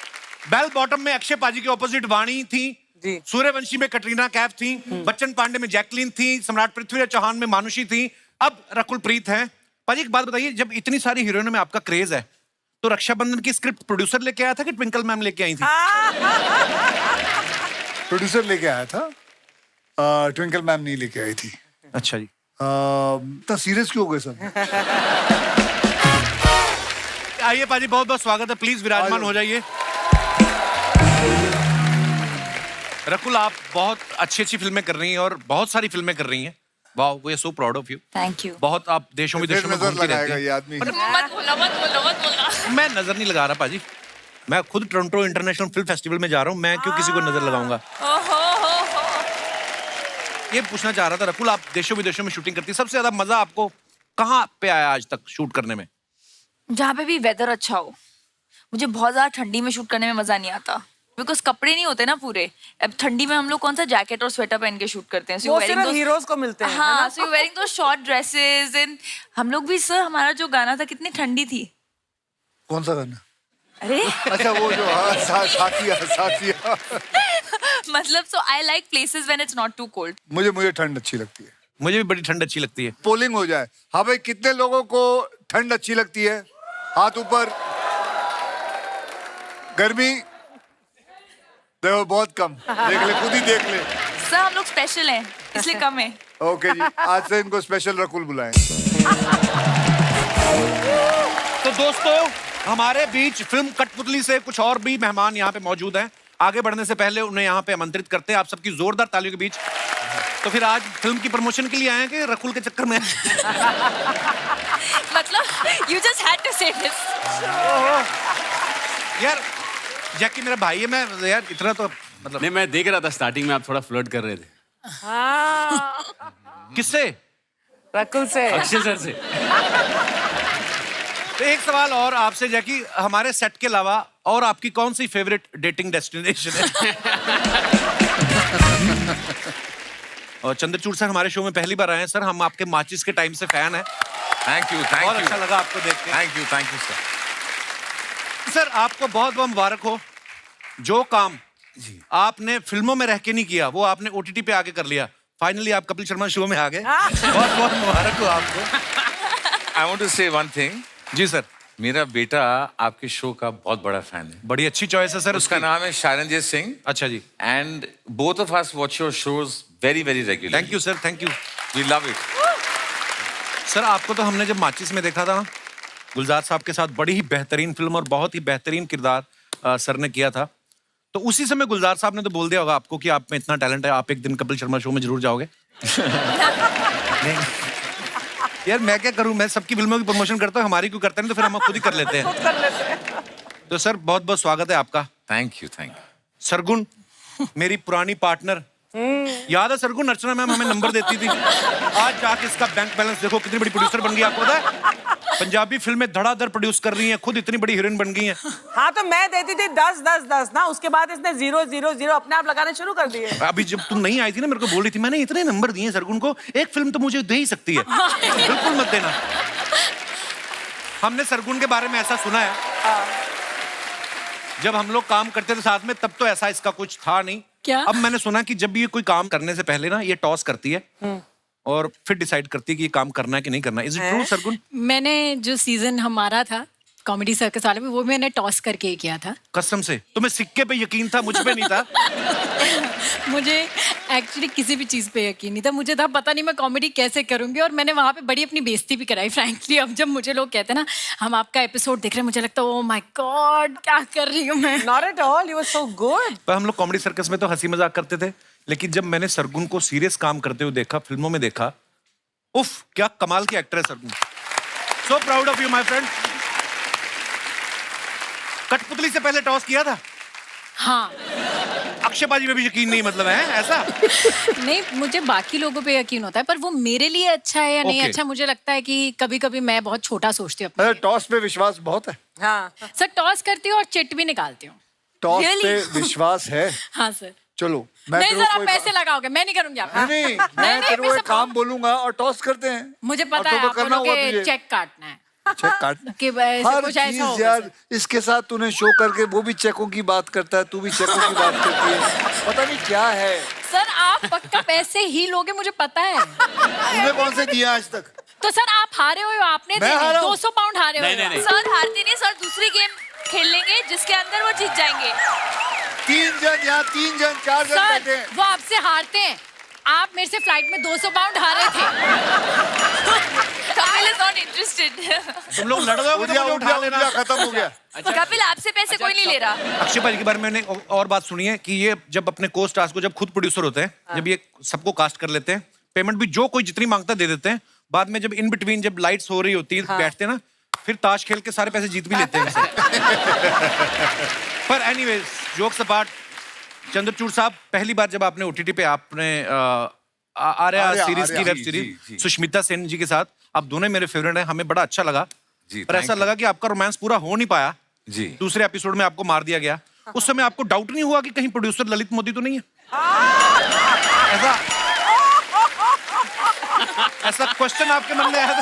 बेल बॉटम में अक्षय पाजी के ऑपोजिट वाणी थी, जी। सूर्यवंशी में कटरीना कैफ थी, बच्चन पांडे में जैकलीन थी, सम्राट पृथ्वीराज चौहान में मानुषी थी, अब रकुल प्रीत हैं। पाजी एक बात बताइए, जब इतनी सारी हीरोइनों में आपका क्रेज है, तो रक्षाबंधन की स्क्रिप्ट प्रोड्यूसर लेके आया था कि ट्विंकल मैम लेके आई थी? प्रोड्यूसर लेके आया था, ट्विंकल मैम नहीं लेके आई थी। अच्छा जी। इतना सीरियस क्यों हो गए सब? आइए पाजी, बहुत बहुत स्वागत है, प्लीज विराजमान हो जाइए। रकुल, आप बहुत अच्छी अच्छी फिल्में कर रही हैं और बहुत सारी फिल्में कर रही हैं। वाह, we are so proud of you. Thank you. बहुत आप देशों विदेशों में नजर घूमती रहती लगाएगा हैं। ये आदमी। मत बोलना। मैं नजर नहीं लगा रहा पाजी, मैं खुद टोरंटो इंटरनेशनल फिल्म फेस्टिवल में जा रहा हूँ, मैं क्यों किसी को नजर लगाऊंगा? ये पूछना चाह रहा था रकुल, आप देशों विदेशों में शूटिंग करती है, सबसे ज्यादा मजा आपको कहाँ पे आया आज तक शूट करने में? जहाँ पे भी वेदर अच्छा हो। मुझे बहुत ज्यादा ठंडी में शूट करने में मजा नहीं आता, बिकॉज कपड़े नहीं होते ना पूरे। अब ठंडी में हम लोग कौन सा जैकेट और स्वेटर पहन के शूट करते हैं। वो सिर्फ हीरोज को मिलते हैं। हाँ, so you're wearing those short dresses and हम लोग भी, सर हमारा जो गाना था कितनी ठंडी थी। कौन सा गाना? अरे अच्छा वो जो साथिया। मतलब so I like places when it's not too cold. मुझे ठंड अच्छी लगती है। मुझे भी बड़ी ठंड अच्छी लगती है। पोलिंग हो जाए। हाँ भाई, कितने लोगों को ठंड अच्छी लगती है? हाथ ऊपर। गर्मी देखो बहुत कम, देख ले, खुद ही देख ले। सर हम लोग स्पेशल हैं इसलिए कम है। ओके जी, आज से इनको स्पेशल रकुल बुलाएं। तो दोस्तों, हमारे बीच फिल्म कठपुतली से कुछ और भी मेहमान यहाँ पे मौजूद हैं। आगे बढ़ने से पहले उन्हें यहाँ पे आमंत्रित करते हैं आप सबकी जोरदार तालियों के बीच। तो फिर आज फिल्म की प्रमोशन के लिए आए हैं कि रकुल के चक्कर में? मतलब यू जस्ट हैड टू से दिस। यार जैकी मेरा भाई है, मैं यार इतना तो मतलब नहीं, मैं देख रहा था स्टार्टिंग में आप थोड़ा फ्लर्ट कर रहे थे। किससे? रकुल से। अक्षय सर से। तो एक सवाल और आपसे जैकी, हमारे सेट के अलावा और आपकी कौन सी फेवरेट डेटिंग डेस्टिनेशन है? और चंद्रचूड़ सर हमारे शो में पहली बार आए हैं सर, हम आपके माचिस के टाइम से फैन हैं। थैंक यू बहुत अच्छा लगा आपको देख के। Thank you sir. सर आपको बहुत बहुत मुबारक हो। जो काम आपने फिल्मों में रह के नहीं किया वो आपने ओटीटी पे आके कर लिया। फाइनली आप कपिल शर्मा शो में आ गए। बहुत बहुत मुबारक हो आपको। आई वांट टू से वन थिंग। जी सर। मेरा बेटा आपके शो का बहुत बड़ा फैन है। बड़ी अच्छी चॉइस है सर। उसका नाम है शारंजीत सिंह। अच्छा जी। And both of us watch your shows very very regular. Thank you sir, thank you. We love it. Sir आपको तो हमने जब माचिस में देखा था ना, गुलजार साहब के साथ बड़ी ही बेहतरीन फिल्म और बहुत ही बेहतरीन किरदार सर ने किया था। तो उसी समय गुलजार साहब ने तो बोल दिया होगा आपको कि आप में इतना टैलेंट है, आप एक दिन कपिल शर्मा शो में जरूर जाओगे। नहीं यार मैं क्या करूं, मैं सबकी फिल्मों की प्रमोशन करता हूं, हमारी क्यों करते नहीं, तो फिर हम खुद ही कर लेते हैं। तो सर बहुत बहुत स्वागत है आपका। Thank you. सरगुन मेरी पुरानी पार्टनर, याद है सरगुन? अर्चना मैम हमें नंबर देती थी। आज जाके इसका बैंक बैलेंस देखो, कितनी बड़ी प्रोड्यूसर बन गई। आपको पता है पंजाबी फिल्में धड़ाधड़ प्रोड्यूस कर रही हैं, खुद इतनी बड़ी हीरोइन बन गई हैं। हाँ तो मैं देती थी 10 ना, उसके बाद इसने 0 अपने आप लगाने शुरू कर दिए। अभी जब तुम नहीं आई थी ना, मेरे को बोल रही थी मैंने इतने नंबर दिए सरगुन को, एक फिल्म तो मुझे दे ही सकती है। बिल्कुल मत देना। हमने सरगुन के बारे में ऐसा सुना है, जब हम लोग काम करते थे साथ में तब तो ऐसा इसका कुछ था नहीं। क्या? अब मैंने सुना कि जब भी ये कोई काम करने से पहले ना ये टॉस करती है और फिर डिसाइड करती है कि ये काम करना है कि नहीं करना। Is it true Sargun? मैंने जो सीजन हमारा था कॉमेडी सर्कस वाले में, वो मैंने टॉस करके ही किया था। कसम से? तुम्हें सिक्के पे यकीन था, मुझ पे नहीं था? मुझे एक्चुअली किसी भी चीज पे यकीन नहीं था। मुझे था पता नहीं मैं कॉमेडी कैसे करूंगी, और मैंने वहां पे बड़ी अपनी बेइज्जती भी कराई फ्रैंकली। अब जब मुझे लोग कहते हैं ना हम आपका एपिसोड देख रहे हैं, मुझे लगता है ओह माय गॉड क्या कर रही हूँ मैं। Not at all, you were so good. पर हम लोग कॉमेडी सर्कस में तो हंसी मजाक करते थे, लेकिन जब मैंने सरगुन को सीरियस काम करते हुए देखा, फिल्मों में देखा, उफ क्या कमाल की एक्टर है सरगुन। सो proud of you my friend. कठपुतली से पहले टॉस किया था? हाँ। अक्षयबाजी में भी यकीन नहीं, मतलब है ऐसा? नहीं, मुझे बाकी लोगों पे यकीन होता है, पर वो मेरे लिए अच्छा है या नहीं Okay. अच्छा, मुझे लगता है कि कभी कभी मैं बहुत छोटा सोचती हूँ अपने अरे लिए। टॉस पे विश्वास बहुत है। हाँ सर टॉस करती हूँ और चिट भी निकालती हूँ। Toss Really? पे विश्वास है। हाँ सर। चलो मैं नहीं तेरे सर को आप कोई पैसे लगाओगे, मैं नहीं करूंगी आप। नहीं नहीं, मैं तेरे को एक काम बोलूंगा और टॉस करते हैं। मुझे और पता है तो आप करना हुआ बोलोगे तुझे। चेक काटना है चेक काटना कि ऐसे हर कुछ ऐसा चीज होगा यार। सर। इसके साथ तूने शो करके वो भी चेकों की बात करता है, तू भी चेकों की बात करती है, पता नहीं क्या है। सर आप पक्का पैसे ही लोगे, मुझे पता है। तूने कौन से दिया आज तक? तो सर आप हारे हुए हो, आपने मैं हारा हूं। 200 पाउंड हारे हुए हो। सर हारती नहीं सर, दूसरी गेम खेल लेंगे जिसके अंदर वो जीत जाएंगे। 3 जन यहाँ 3 जन 4 जन सर बैठे हैं। वो आपसे हारते हैं, आप मेरे से फ्लाइट में 200 पाउंड हारे थे। Kapil is not interested. तुम लोग लड़ गए तो मुझे उठा लेना। खत्म हो गया। कपिल आपसे पैसे कोई नहीं ले रहा। अक्षय भाई के बारे में मैंने और बात सुनी है कि ये जब अपने को स्टार्स को, जब खुद प्रोड्यूसर होते हैं, जब ये सबको कास्ट कर लेते हैं, पेमेंट भी जो कोई जितनी मांगता दे देते हैं, बाद में जब इन बिटवीन जब लाइट्स हो रही होती है बैठते हैं ना, फिर ताश खेल के सारे पैसे जीत भी लेते हैं। पर एनीवेज जोक्स अपार्ट, चंद्रचूड़ साहब पहली बार जब आपने ओटीटी पे आपने आर्या सीरीज की वेब सीरीज सुष्मिता सेन जी के साथ, आप दोनों मेरे फेवरेट हैं, हमें बड़ा अच्छा लगा। पर ऐसा लगा कि आपका रोमांस पूरा हो नहीं पाया जी। दूसरे एपिसोड में आपको मार दिया गया। उस समय आपको डाउट नहीं हुआ कि कहीं प्रोड्यूसर ललित मोदी तो नहीं है? ऐसा क्वेश्चन आपके मन में आया?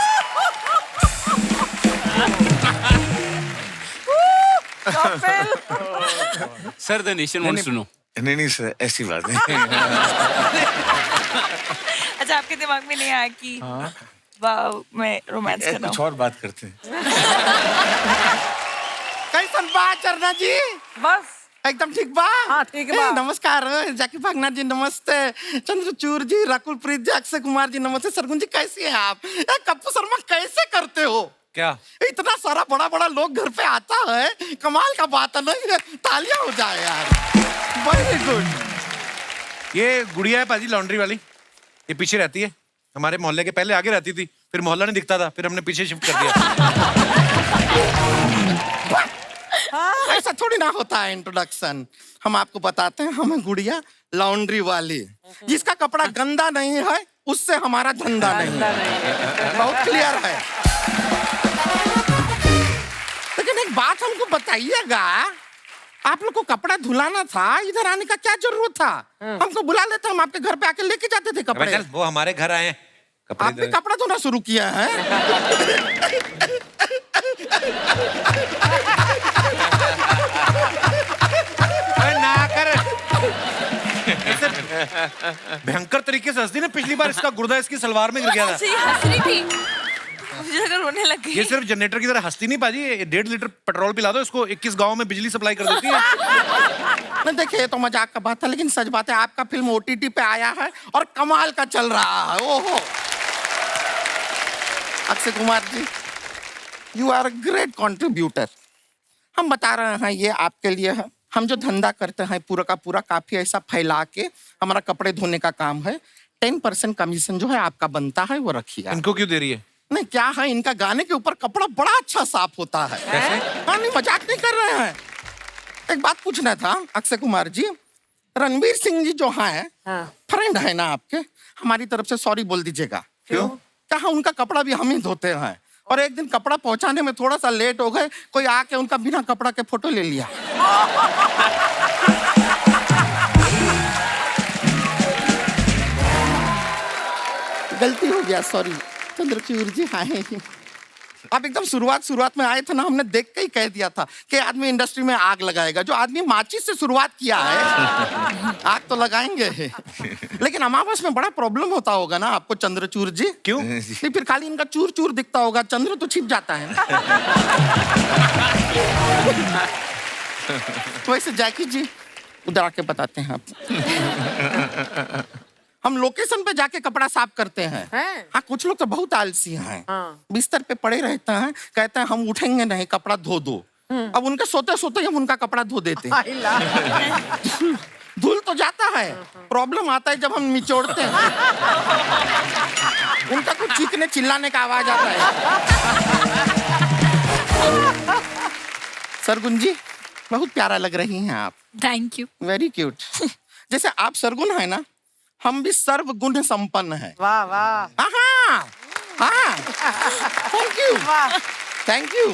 Sir the nation wants to know. नहीं सर ऐसी बात नहीं। अच्छा आपके दिमाग में नहीं आया कि वाह मैं रोमांस कर रहा कुछ हूँ? और बात करते हैं। कैसन बात करना जी? बस एकदम ठीक बा। हाँ, ठीक बा। नमस्कार जाकी भागना जी, नमस्ते चंद्रचूड़ जी, राकुल प्रीत जी, अक्षय कुमार जी, नमस्ते सरगुन जी, कैसे हैं आप? कप्पू शर्मा कैसे करते हो? क्या इतना सारा बड़ा बड़ा लोग घर पे आता है, कमाल का बात है ना, तालियां हो जाए यार, वेरी गुड। ये गुड़िया है पाजी, लॉन्ड्री वाली। ये पीछे रहती है हमारे मोहल्ले के, पहले आगे रहती थी, फिर मोहल्ला नहीं दिखता था, फिर हमने पीछे शिफ्ट कर दिया। ऐसा थोड़ी ना होता है इंट्रोडक्शन। हम आपको बताते हैं, हमें गुड़िया लॉन्ड्री वाली, जिसका कपड़ा गंदा नहीं है उससे हमारा धंधा नहीं है, बहुत क्लियर है। लेकिन एक बात हमको बताइएगा, आप लोग को कपड़ा धुलाना था, इधर आने का क्या जरूरत था? हमको बुला लेते, हम आपके घर पे आके लेके जाते थे कपड़े। चल, वो हमारे घर आए हैं, आप भी कपड़ा धोना शुरू किया है? ना कर। ऐसे भयंकर तरीके से हंसती ना, पिछली बार इसका गुर्दा इसकी सलवार में गिर गया था। हंस रही थी, मुझे लगा रोने लग गई। ये सिर्फ जनरेटर की तरह हंसती नहीं पाजी, 1.5 लीटर पेट्रोल पिला दो इसको, 21 गांव में बिजली सप्लाई कर देती है। नहीं देखिए, ये तो मजाक का बात है, लेकिन सच बात है, आपका फिल्म OTT पे आया है और कमाल का चल रहा है। ओहो Akshay Kumar ji, you are a great contributor. हम बता रहे हैं, ये आपके लिए है। हम जो धंधा करते हैं पूरा का पूरा काफी ऐसा फैला के, हमारा कपड़े धोने का काम है, 10% कमीशन जो है आपका बनता है वो रखिए। इनको क्यों दे रही है? नहीं क्या है, इनका गाने के ऊपर कपड़ा बड़ा अच्छा साफ होता है। कैसे? हाँ नहीं, मजाक नहीं कर रहे हैं। एक बात पूछना था अक्षय कुमार जी, रणवीर सिंह जी जो है फ्रेंड है ना आपके, हमारी तरफ से सॉरी बोल दीजिएगा। क्यों? क्या उनका कपड़ा भी हम ही धोते हैं, और एक दिन कपड़ा पहुंचाने में थोड़ा सा लेट हो गए, कोई आके उनका बिना कपड़ा के फोटो ले लिया। गलती हो गया, सॉरी चंद्रचूड़ जी। हाँ आप एकदम शुरुआत में आए थे ना, हमने देख के ही कह दिया था कि आदमी इंडस्ट्री में आग लगाएगा। जो आदमी माचिस से शुरुआत किया है, आग तो लगाएंगे। लेकिन अमावस में बड़ा प्रॉब्लम होता होगा ना आपको चंद्रचूड़ जी? क्यों? नहीं, फिर खाली इनका चूर चूर दिखता होगा, चंद्र तो छिप जाता है। वैसे जैकी जी, उधर आके बताते हैं आप। हम लोकेशन पे जाके कपड़ा साफ करते हैं। हाँ, कुछ लोग तो बहुत आलसी हैं। बिस्तर पे पड़े रहते हैं, कहते हैं हम उठेंगे नहीं, कपड़ा धो दो। अब उनके सोते सोते हम उनका कपड़ा धो देते हैं। धुल तो जाता है, प्रॉब्लम आता है जब हम निचोड़ते हैं, उनका कुछ चीखने चिल्लाने का आवाज आता है। सरगुन जी, बहुत प्यारा लग रही हैं आप। Thank you. Very cute. जैसे आप सरगुन है ना, हम भी सर्वगुण संपन्न हैं। वाह वाह। हाँ, थैंक यू, थैंक यू।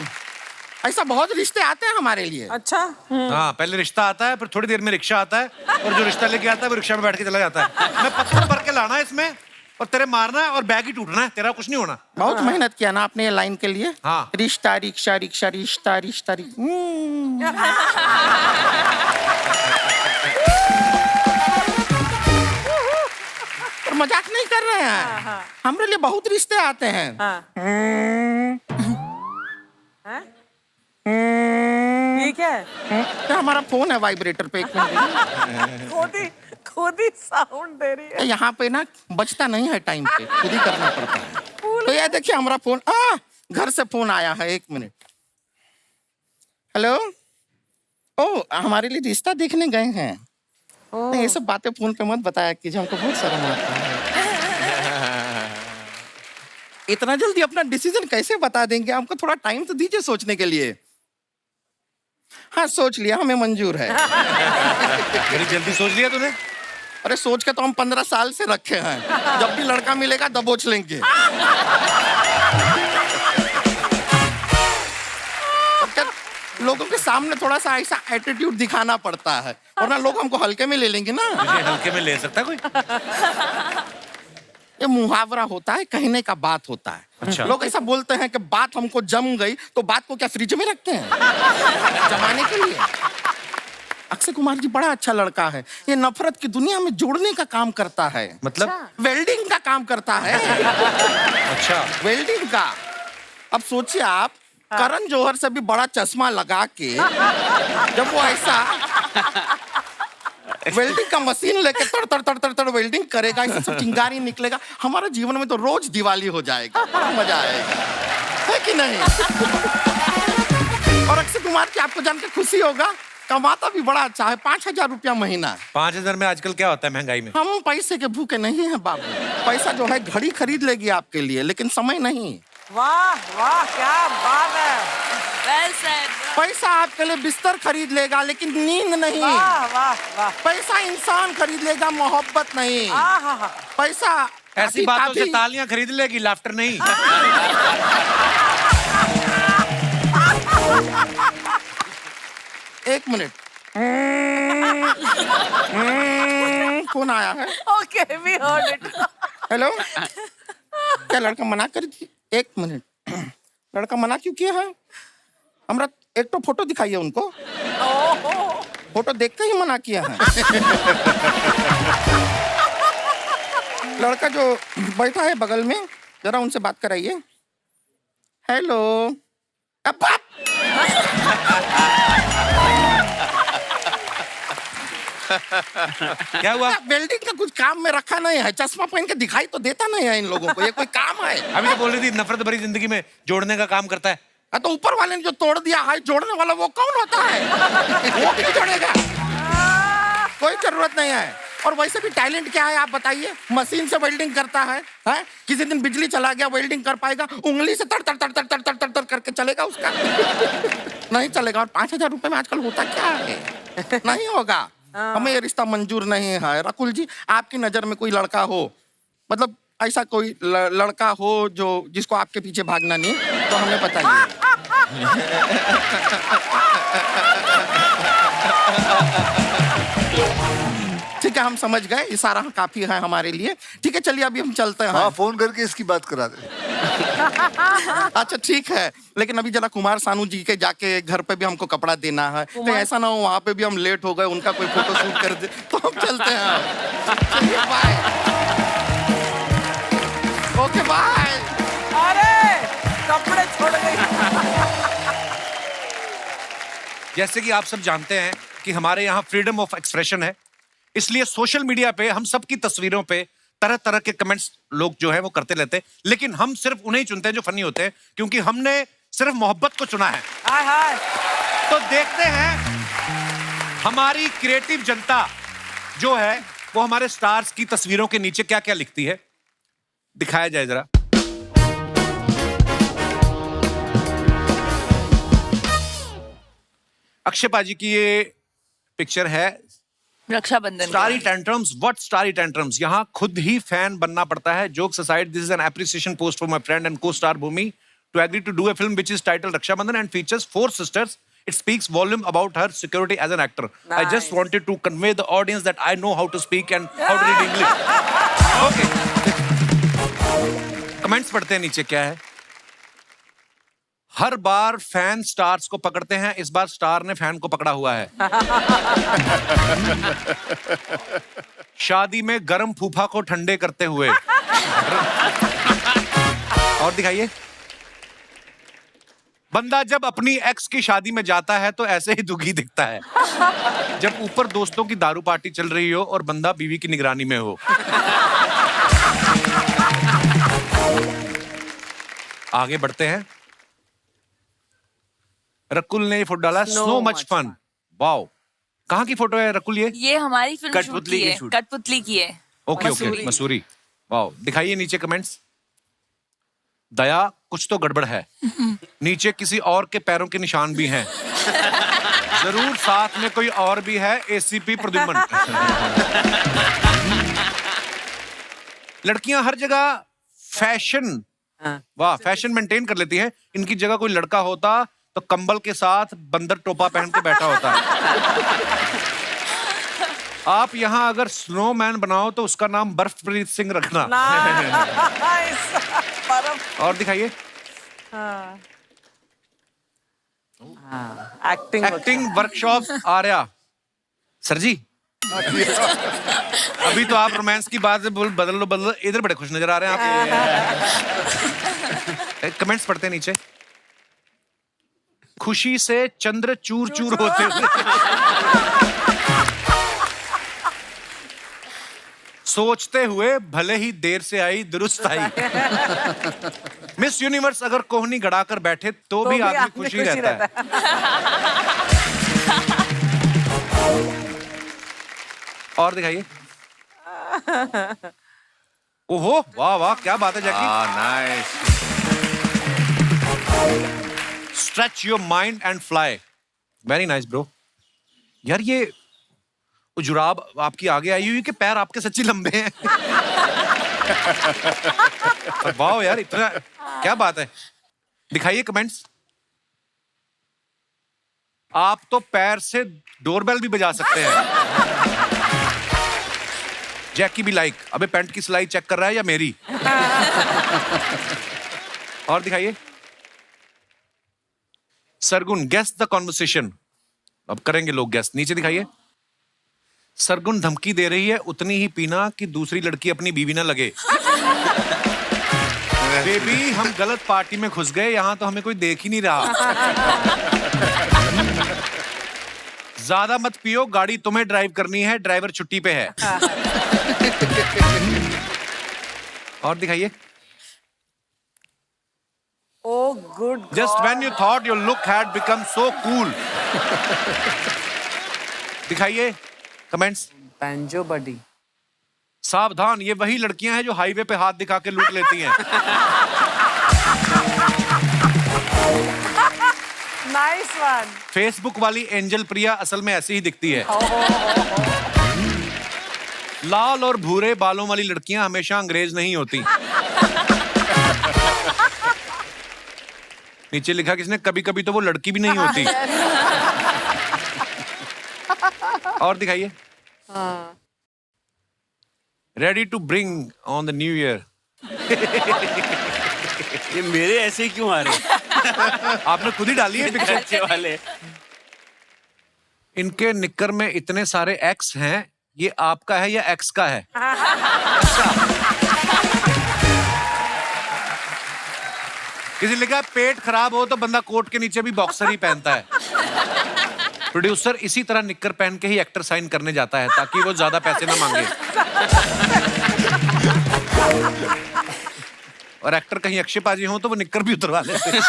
ऐसा बहुत रिश्ते आते हैं हमारे लिए। अच्छा। हाँ, पहले रिश्ता आता है, फिर थोड़ी देर में रिक्शा आता है, और जो रिश्ता लेके आता है वो रिक्शा में बैठ के चला जाता है। मैं पत्थर भर के लाना है इसमें, और तेरे मारना है, और बैग ही टूटना है, तेरा कुछ नहीं होना। बहुत मेहनत किया ना आपने ये लाइन के लिए। हाँ। रिश्ता रिक्शा रिक्शा रिश्ता रिश्ता मजाक नहीं कर रहे हैं। हमारे लिए बहुत रिश्ते आते हैं। ठीक है। क्या हमारा फोन है वाइब्रेटर पे? एक मिनट। खुद ही साउंड दे रही है। यहाँ पे ना बचता नहीं है टाइम पे, खुद ही करना पड़ता है। तो ये देखिए हमारा फोन, घर से फोन आया है, 1 मिनट। हेलो, ओ हमारे लिए रिश्ता देखने गए हैं। नहीं, ये सब बातें फोन पे मत बताया कीजिए, हमको बहुत शर्म आता है। इतना जल्दी अपना डिसीजन कैसे बता देंगे? हमको थोड़ा टाइम तो दीजिए सोचने के लिए। हाँ, सोच लिया, हमें मंजूर है। बड़ी जल्दी सोच लिया तूने? अरे सोच के तो हम 15 साल से रखे हैं, जब भी लड़का मिलेगा दबोच लेंगे। लोगों के सामने थोड़ा सा ऐसा एटीट्यूड दिखाना पड़ता है, वरना लोग हमको हल्के में ले लेंगे ना। मुझे हल्के में ले सकता कोई? ये मुहावरा होता है, कहने का बात होता है। अच्छा। लोग ऐसा बोलते हैं कि बात हमको जम गई, तो बात को क्या फ्रिज में रखते हैं जमाने के लिए? अक्षय कुमार जी बड़ा अच्छा लड़का है, ये नफरत की दुनिया में जोड़ने का काम करता है। मतलब? वेल्डिंग का काम करता है। अच्छा, वेल्डिंग का। अब सोचिए आप, करण जौहर से भी बड़ा चश्मा लगा के जब वो ऐसा वेल्डिंग का मशीन लेके तड़ तड़ तड़ तड़ तड़ वेल्डिंग करेगा, इससे सब चिंगारी निकलेगा। हमारे जीवन में तो रोज दिवाली हो जाएगा, बड़ा मजा आएगा, है कि नहीं? और अक्षय कुमार की आपको जानकर खुशी होगा, कमाता भी बड़ा अच्छा है, 5,000 रुपया महीना। 5,000 में आजकल क्या होता है महंगाई में? हम पैसे के भूखे नहीं हैं बाबू। पैसा जो है घड़ी खरीद लेगी आपके लिए, लेकिन समय नहीं। वाह वाह, क्या बात है। Well said. पैसा आपके लिए बिस्तर खरीद लेगा, लेकिन नींद नहीं। वाह वाह वाह। पैसा इंसान खरीद लेगा, मोहब्बत नहीं। पैसा ऐसी बातों से तालियां खरीद लेगी, लाफ्टर नहीं। एक मिनट, कौन आया है? Okay, we heard it. Hello, क्या लड़का मना कर दी? एक मिनट, लड़का मना क्यों किया है? हमरा एक तो फोटो दिखाइए उनको। फोटो देख के ही मना किया है। लड़का जो बैठा है बगल में, जरा उनसे बात कराइए। हेलो, अब बात। क्या हुआ? वेल्डिंग का कुछ काम में रखा नहीं है, चश्मा पहन के दिखाई तो देता नहीं है इन लोगों को, ये कोई काम है? अभी तो बोल रही थी नफरत भरी जिंदगी में जोड़ने का काम करता है। तो ऊपर वाले ने जो तोड़ दिया है, जोड़ने वाला वो कौन होता है? वो क्यों जोड़ेगा? कोई जरूरत नहीं है। और वैसे भी टैलेंट क्या है आप बताइए? मशीन से वेल्डिंग करता है, हैं? किसी दिन बिजली चला गया, वेल्डिंग कर पाएगा? उंगली से तड़ तड़ तड़ तड़ तड़ तड़ तड़ तड़ करके चलेगा उसका? नहीं चलेगा। और 5,000 रुपए में आजकल होता क्या है? नहीं होगा। हमें ये रिश्ता मंजूर नहीं है। रकुल जी, आपकी नजर में कोई लड़का हो, मतलब ऐसा कोई लड़का हो जो जिसको आपके पीछे भागना नहीं, तो हमें बताइए। ठीक है, हम समझ गए, इशारा काफी है हमारे लिए। ठीक है, चलिए अभी हम चलते हैं। हाँ, फोन करके इसकी बात करा दे। अच्छा ठीक है, लेकिन अभी जरा कुमार सानू जी के जाके घर पे भी हमको कपड़ा देना है। तो ऐसा ना हो वहाँ पे भी हम लेट हो गए, उनका कोई फोटो शूट कर दे, तो हम चलते हैं। चलिए बाय। Okay bye. अरे कपड़े छोड़ गई। जैसे कि आप सब जानते हैं कि हमारे यहाँ फ्रीडम ऑफ एक्सप्रेशन है, इसलिए सोशल मीडिया पे हम सब की तस्वीरों पे तरह तरह के कमेंट्स लोग जो है वो करते रहते हैं, लेकिन हम सिर्फ उन्हें चुनते हैं जो फनी होते हैं, क्योंकि हमने सिर्फ मोहब्बत को चुना है। हाय हाय। तो देखते हैं हमारी क्रिएटिव जनता जो है वो हमारे स्टार्स की तस्वीरों के नीचे क्या क्या लिखती है। दिखाया जाए जरा। अक्षय पाजी की ये पिक्चर है Rakshabandhan. Starry tantrums. What starry tantrums? यहाँ खुद ही फैन बनना पड़ता है। Jokes aside, this is an appreciation post for my friend and co-star Bhumi to agree to do a film which is titled Rakshabandhan and features 4 sisters. It speaks volume about her security as an actor. I just wanted to convey the audience that I know how to speak and how to read English. Okay. Comments पढ़ते हैं नीचे क्या है। हर बार fan stars को पकड़ते हैं, इस बार star ने फैन को पकड़ा हुआ है। शादी में गरम फूफा को ठंडे करते हुए। और दिखाइए। बंदा जब अपनी एक्स की शादी में जाता है तो ऐसे ही दुखी दिखता है, जब ऊपर दोस्तों की दारू पार्टी चल रही हो और बंदा बीवी की निगरानी में हो। आगे बढ़ते हैं। रकुल ने ये फोटो डाला, सो मच फन। वाओ, कहाँ की फोटो है रकुल? ये हमारी फिल्म कठपुतली की शूट कठपुतली की है। Okay okay, Mussoorie. वाओ, दिखाइए नीचे कमेंट्स। दया, कुछ तो गड़बड़ है। नीचे किसी और के पैरों के निशान भी हैं। जरूर साथ में कोई और भी है, एसीपी प्रद्युम्न। लड़कियां हर जगह फैशन, वाह, फैशन मेंटेन कर लेती हैं। इनकी जगह कोई लड़का होता तो कंबल के साथ बंदर टोपा पहन के बैठा होता है। आप यहाँ अगर स्नोमैन बनाओ तो उसका नाम बर्फप्रीत सिंह रखना। और दिखाइए। एक्टिंग वर्कशॉप आर्या सर जी। अभी तो आप रोमांस की बात बदल लो, इधर बड़े खुश नजर आ रहे हैं आप। कमेंट्स पढ़ते हैं नीचे। खुशी से चंद्र चूर चूर होते हुए। सोचते हुए भले ही देर से आई दुरुस्त आई। मिस यूनिवर्स अगर कोहनी गड़ाकर बैठे तो भी आदमी खुश ही रहता है। और दिखाइए। ओहो, वाह वाह, क्या बात है Jackie. Nice. Stretch your mind and fly. Very nice bro. यार ये जुराब आपकी आगे आई हुई कि पैर आपके सच्ची लंबे हैं? वाह यार, इतना क्या बात है। दिखाइए कमेंट्स। आप तो पैर से डोरबेल भी बजा सकते हैं। जैकी भी लाइक। अबे पैंट की सिलाई चेक कर रहा है या मेरी? और दिखाइए। Sargun, guess the conversation. अब करेंगे लोग गेस। नीचे दिखाइए। सरगुन धमकी दे रही है उतनी ही पीना कि दूसरी लड़की अपनी बीवी ना लगे। बेबी हम गलत पार्टी में घुस गए, यहां तो हमें कोई देख ही नहीं रहा। ज्यादा मत पियो, गाड़ी तुम्हें ड्राइव करनी है, ड्राइवर छुट्टी पे है। और दिखाइए। Oh, good Just God. when you thought your look had become so cool. दिखाइए कमेंट्स। Banjo buddy. सावधान, ये वही लड़कियां हैं जो हाईवे पे हाथ दिखा के लूट लेती हैं। Nice one. फेसबुक वाली एंजल प्रिया असल में ऐसी ही दिखती है। लाल और भूरे बालों वाली लड़कियां हमेशा अंग्रेज नहीं होती। नीचे लिखा किसने, कभी कभी तो वो लड़की भी नहीं होती। और दिखाइए। Ready to bring on the new year. ये मेरे ऐसे ही क्यों आ रहे हैं? आपने खुद ही डाली है पिक्चर। अच्छे वाले। इनके निक्कर में इतने सारे एक्स हैं, ये आपका है या एक्स का है? किसी लिखा है पेट खराब हो तो बंदा कोट के नीचे भी बॉक्सर ही पहनता है। प्रोड्यूसर इसी तरह निक्कर पहन के ही एक्टर साइन करने जाता है ताकि वो ज्यादा पैसे ना मांगे। और एक्टर कहीं अक्षयपाजी हो तो वो निक्कर भी उतरवा लेते।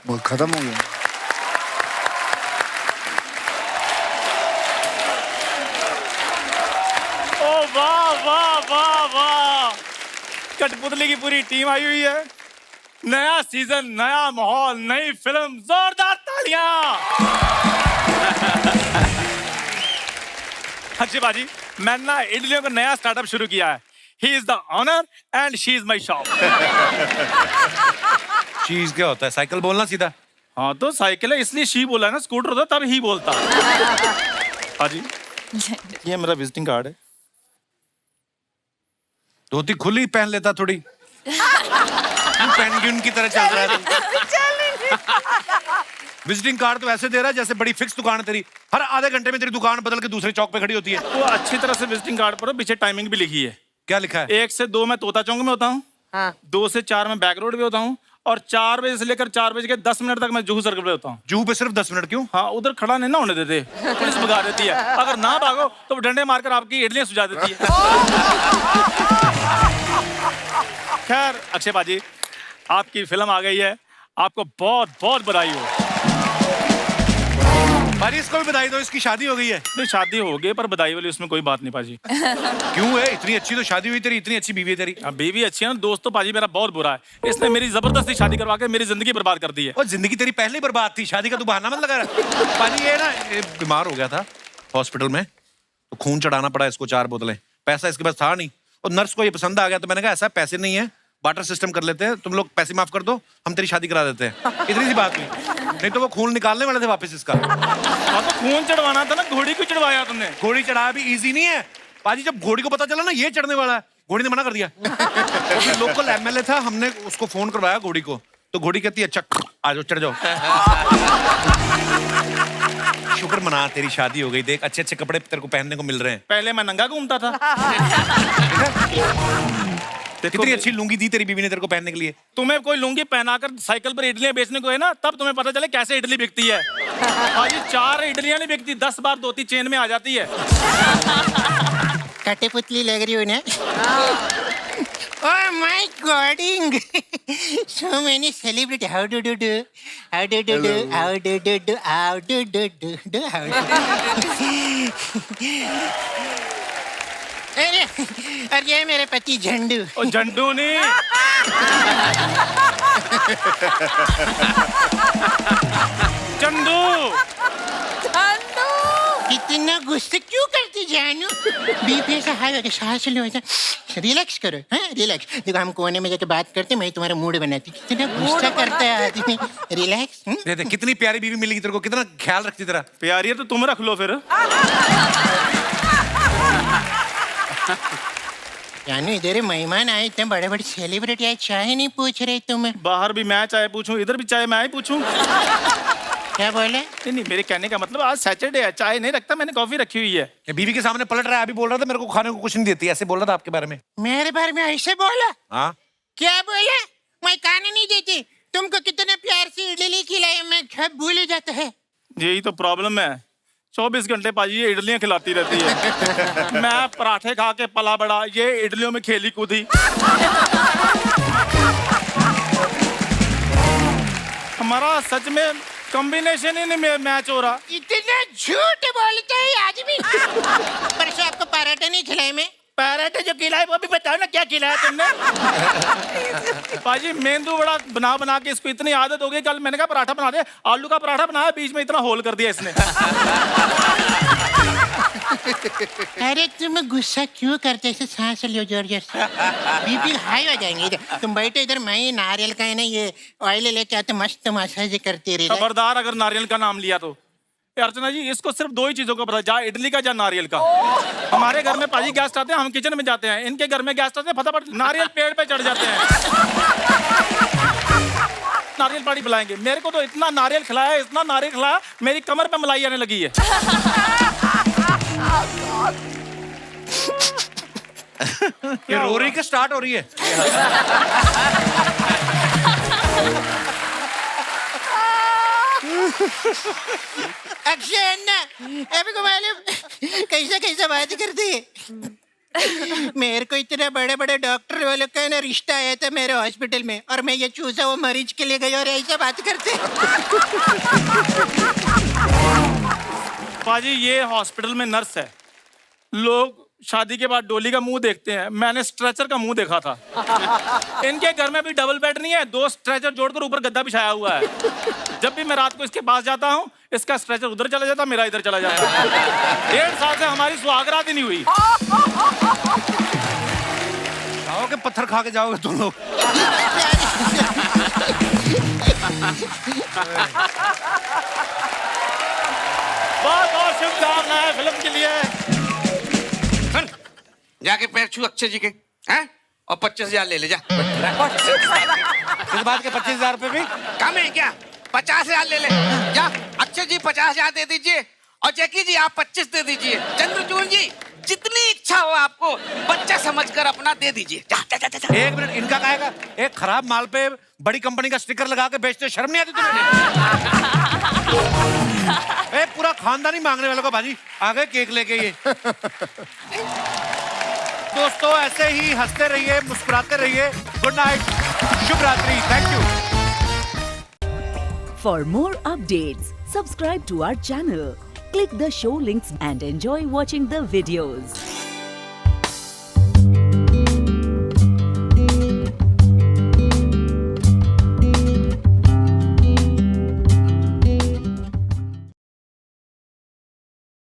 वो खत्म हो गया। ओ वाह वाह वाह वाह, कठपुतली की पूरी टीम आई हुई है। नया सीजन, नया माहौल, नई फिल्म, जोरदार तालियां। अच्छी बाजी, मैंने ना इडलियों का नया स्टार्टअप शुरू किया है। He is the owner and she is my shop. चीज क्या होता है? साइकिल बोलना सीधा। हाँ तो साइकिल है इसलिए शी बोला है ना, स्कूटर होता तब ही बोलता। हाजी, ये मेरा विजिटिंग कार्ड है। धोती खुली पहन लेता थोड़ी। पेंगुइन की तरह चल रहा है। विजिटिंग कार्ड तो ऐसे दे रहा है जैसे बड़ी फिक्स दुकान है तेरी। हर आधे घंटे में तेरी दुकान बदल के दूसरे चौक पे खड़ी होती है। वो अच्छी तरह से विजिटिंग कार्ड पर पीछे टाइमिंग भी लिखी है। क्या लिखा है? 1 से 2 मैं तोता चौक में होता हूँ, 2 से 4 में बैक रोड पे होता हूँ, और 4 बजे से लेकर 4 बजे के 10 मिनट तक मैं जुहू सर्कल पे होता हूँ। जुहू पे सिर्फ 10 मिनट क्यों? हाँ, उधर खड़ा नहीं ना होने देते, पुलिस भगा देती है। अगर ना भागो तो डंडे मारकर आपकी इडलियां सुझा देती है। खैर अक्षय बाजी, आपकी फिल्म आ गई है, आपको बहुत बहुत बधाई हो। भाई इसको भी बधाई दो, इसकी शादी हो गई है। नहीं शादी हो गई पर बधाई वाली उसमें कोई बात नहीं पाजी। क्यों है? इतनी अच्छी तो शादी हुई तेरी, इतनी अच्छी बीवी है तेरी। अब बीवी अच्छी है ना, दोस्त तो पाजी मेरा बहुत बुरा है। इसने मेरी जबरदस्ती शादी करवा के मेरी जिंदगी बर्बाद कर दी है। और जिंदगी तेरी पहले ही बर्बाद थी, शादी का तू बहाना मत लगा रहा। पाजी ये ना बीमार हो गया था हॉस्पिटल में, तो खून चढ़ाना पड़ा इसको 4 बोतलें। पैसा इसके पास था नहीं, और नर्स को ये पसंद आ गया तो मैंने कहा ऐसा पैसे नहीं है, बाटर सिस्टम कर लेते हैं, तुम लोग पैसे माफ कर दो, हम तेरी शादी करा देते हैं। इतनी सी बात हुई, नहीं तो वो खून निकालने वाले थे वापस इसका। हाँ तो खून चढ़वाना था ना, घोड़ी क्यों चढ़वाया तुमने? घोड़ी चढ़ाया भी इजी नहीं है पाजी। जब घोड़ी को पता चला ना ये चढ़ने वाला है, घोड़ी ने मना कर दिया। तो फिर लोकल एमएलए था, हमने उसको फोन करवाया घोड़ी को, तो घोड़ी कहती है अच्छा आ जाओ, चढ़ जाओ। शुक्र मना तेरी शादी हो गई, देख अच्छे अच्छे कपड़े तेरे को पहनने को मिल रहे हैं। पहले मैं नंगा घूमता था। कितनी अच्छी लुंगी दी तेरी बीवी ने तेरे को पहनने के लिए। तुम्हें कोई लुंगी पहनाकर साइकिल पर इडलियां बेचने को है ना, तब तुम्हें पता चले कैसे इडली बिकती है। भाई 4 इडलियां नहीं बिकती, 10 बार धोती चेन में आ जाती है। कटे पुतली लग रही हो ना। Oh my God! So many celebrities. How do do do? How do do do? How do do do? How do do do? Do how do? अरे और ये मेरे पति झंडू। और झंडू नहीं, चंदू। इतना गुस्सा क्यों करती जानू? बीपी ऐसा हाई हो गया, सांस लो ऐसा। रिलैक्स करो, हाँ रिलैक्स। देखो हम कोने में जाके बात करते, मैं तुम्हारा मूड बनाती। कितना गुस्सा करता है आदमी। रिलैक्स। दे दे, कितनी प्यारी बीवी मिलेगी तेरे को, कितना ख्याल रखती तेरा। प्यारी है तो तुम रख लो फिर। जानू इधर मेहमान आए इतने बड़े बड़े सेलिब्रिटी आए, चाय नहीं पूछ रहे तुम्हें। बाहर भी मैं चाय पूछूं, इधर भी चाय मैं ही पूछूं। क्या बोले? नहीं, मेरे कहने का मतलब आज सैटरडे है, चाय नहीं रखता, मैंने कॉफी रखी हुई है। ये बीवी के सामने पलट रहा है, अभी बोल रहा था मेरे को खाने को कुछ नहीं देती, ऐसे बोल रहा था आपके बारे में। मेरे बारे में ऐसे बोला? हाँ। क्या बोला? मैं खाने नहीं देती। तुमको कितने प्यार से इडली खिलाई, मैं सब भूल जाता है। यही तो प्रॉब्लम है, 24 घंटे पाजी ये इडलियां खिलाती रहती है। मैं पराठे खा के पला बड़ा, ये इडलियों में खेली कूदी। हमारा सच में कॉम्बिनेशन ही नहीं मैच हो रहा। इतना झूठ बोलता है आदमी। परसों आपको पराठा नहीं खिलाए मैं? पराठे जो खिलाए वो भी बताओ ना, क्या खिलाया तुमने? पाजी मेंदू बड़ा बना बना के इसको इतनी आदत हो गई, कल मैंने कहा पराठा बना दे, आलू का पराठा बनाया, बीच में इतना होल कर दिया इसने। अरे तुम गुस्सा क्यों करते? ऐसे सांस लियो जोर जोर से, बीपी हाई हो जाएंगे। इधर तुम बैठो, इधर मैं ये नारियल का है ना ये ऑयल लेके आते, मस्त मसाज करते रहे। खबरदार अगर नारियल का नाम लिया तो। अर्चना जी इसको सिर्फ 2 ही चीजों का पता है, जा इडली का या नारियल का। हमारे घर में पाजी गेस्ट आते हैं, हम किचन में जाते हैं, इनके घर में गेस्ट आते हैं, फटाफट नारियल पेड़ पे चढ़ जाते हैं। नारियल पानी पिलाएंगे। मेरे को तो इतना नारियल खिलाया, इतना नारियल खिलाया, मेरी कमर पे मलाई आने लगी है। ये रो रही के स्टार्ट हो रही है? अक्षय अन्ना अभी को मालूम कैसा कैसा बात करती है। मेरे को इतने बड़े बड़े डॉक्टर वालों का ना रिश्ता आया था मेरे हॉस्पिटल में, और मैं ये चूसा वो मरीज के लिए गई और ऐसा बात करते। पाजी ये हॉस्पिटल में नर्स है, लोग शादी के बाद डोली का मुंह देखते हैं, मैंने स्ट्रेचर का मुंह देखा था। इनके घर में भी डबल बेड नहीं है, 2 स्ट्रेचर जोड़कर ऊपर गद्दा बिछाया हुआ है। जब भी मैं रात को इसके पास जाता हूँ, इसका स्ट्रेचर उधर चला जाता, मेरा इधर चला जाता। 1.5 साल से हमारी सुहागरात ही नहीं हुई। खाओगे पत्थर खा के जाओगे तुम लोग। बहुत बहुत शुभकामनाएं फिल्म के लिए। जाके पैर छू अक्षय जी के, हैं? और 25,000 ले ले जा। इस बात के 25,000 रुपए भी कम है क्या? 50,000 ले ले जा। अक्षय जी 50,000 दे दीजिए, और जैकी जी आप 25 दे दीजिए। चंद्रचूड़ जी जितनी इच्छा हो आपको बच्चा समझकर अपना दे दीजिए। जा जा जा जा। 1 मिनट, इनका कहेगा एक खराब माल पे बड़ी कंपनी का स्टिकर लगा के बेचते, शर्म नहीं आती तुम्हें? पूरा खानदान ही मांगने वालों का भाजी आ गए केक लेके ये। दोस्तों ऐसे ही हंसते रहिए, मुस्कुराते रहिए। गुड नाइट, शुभ रात्रि, thank you. For more updates, subscribe to our channel, click the show links and enjoy watching the videos.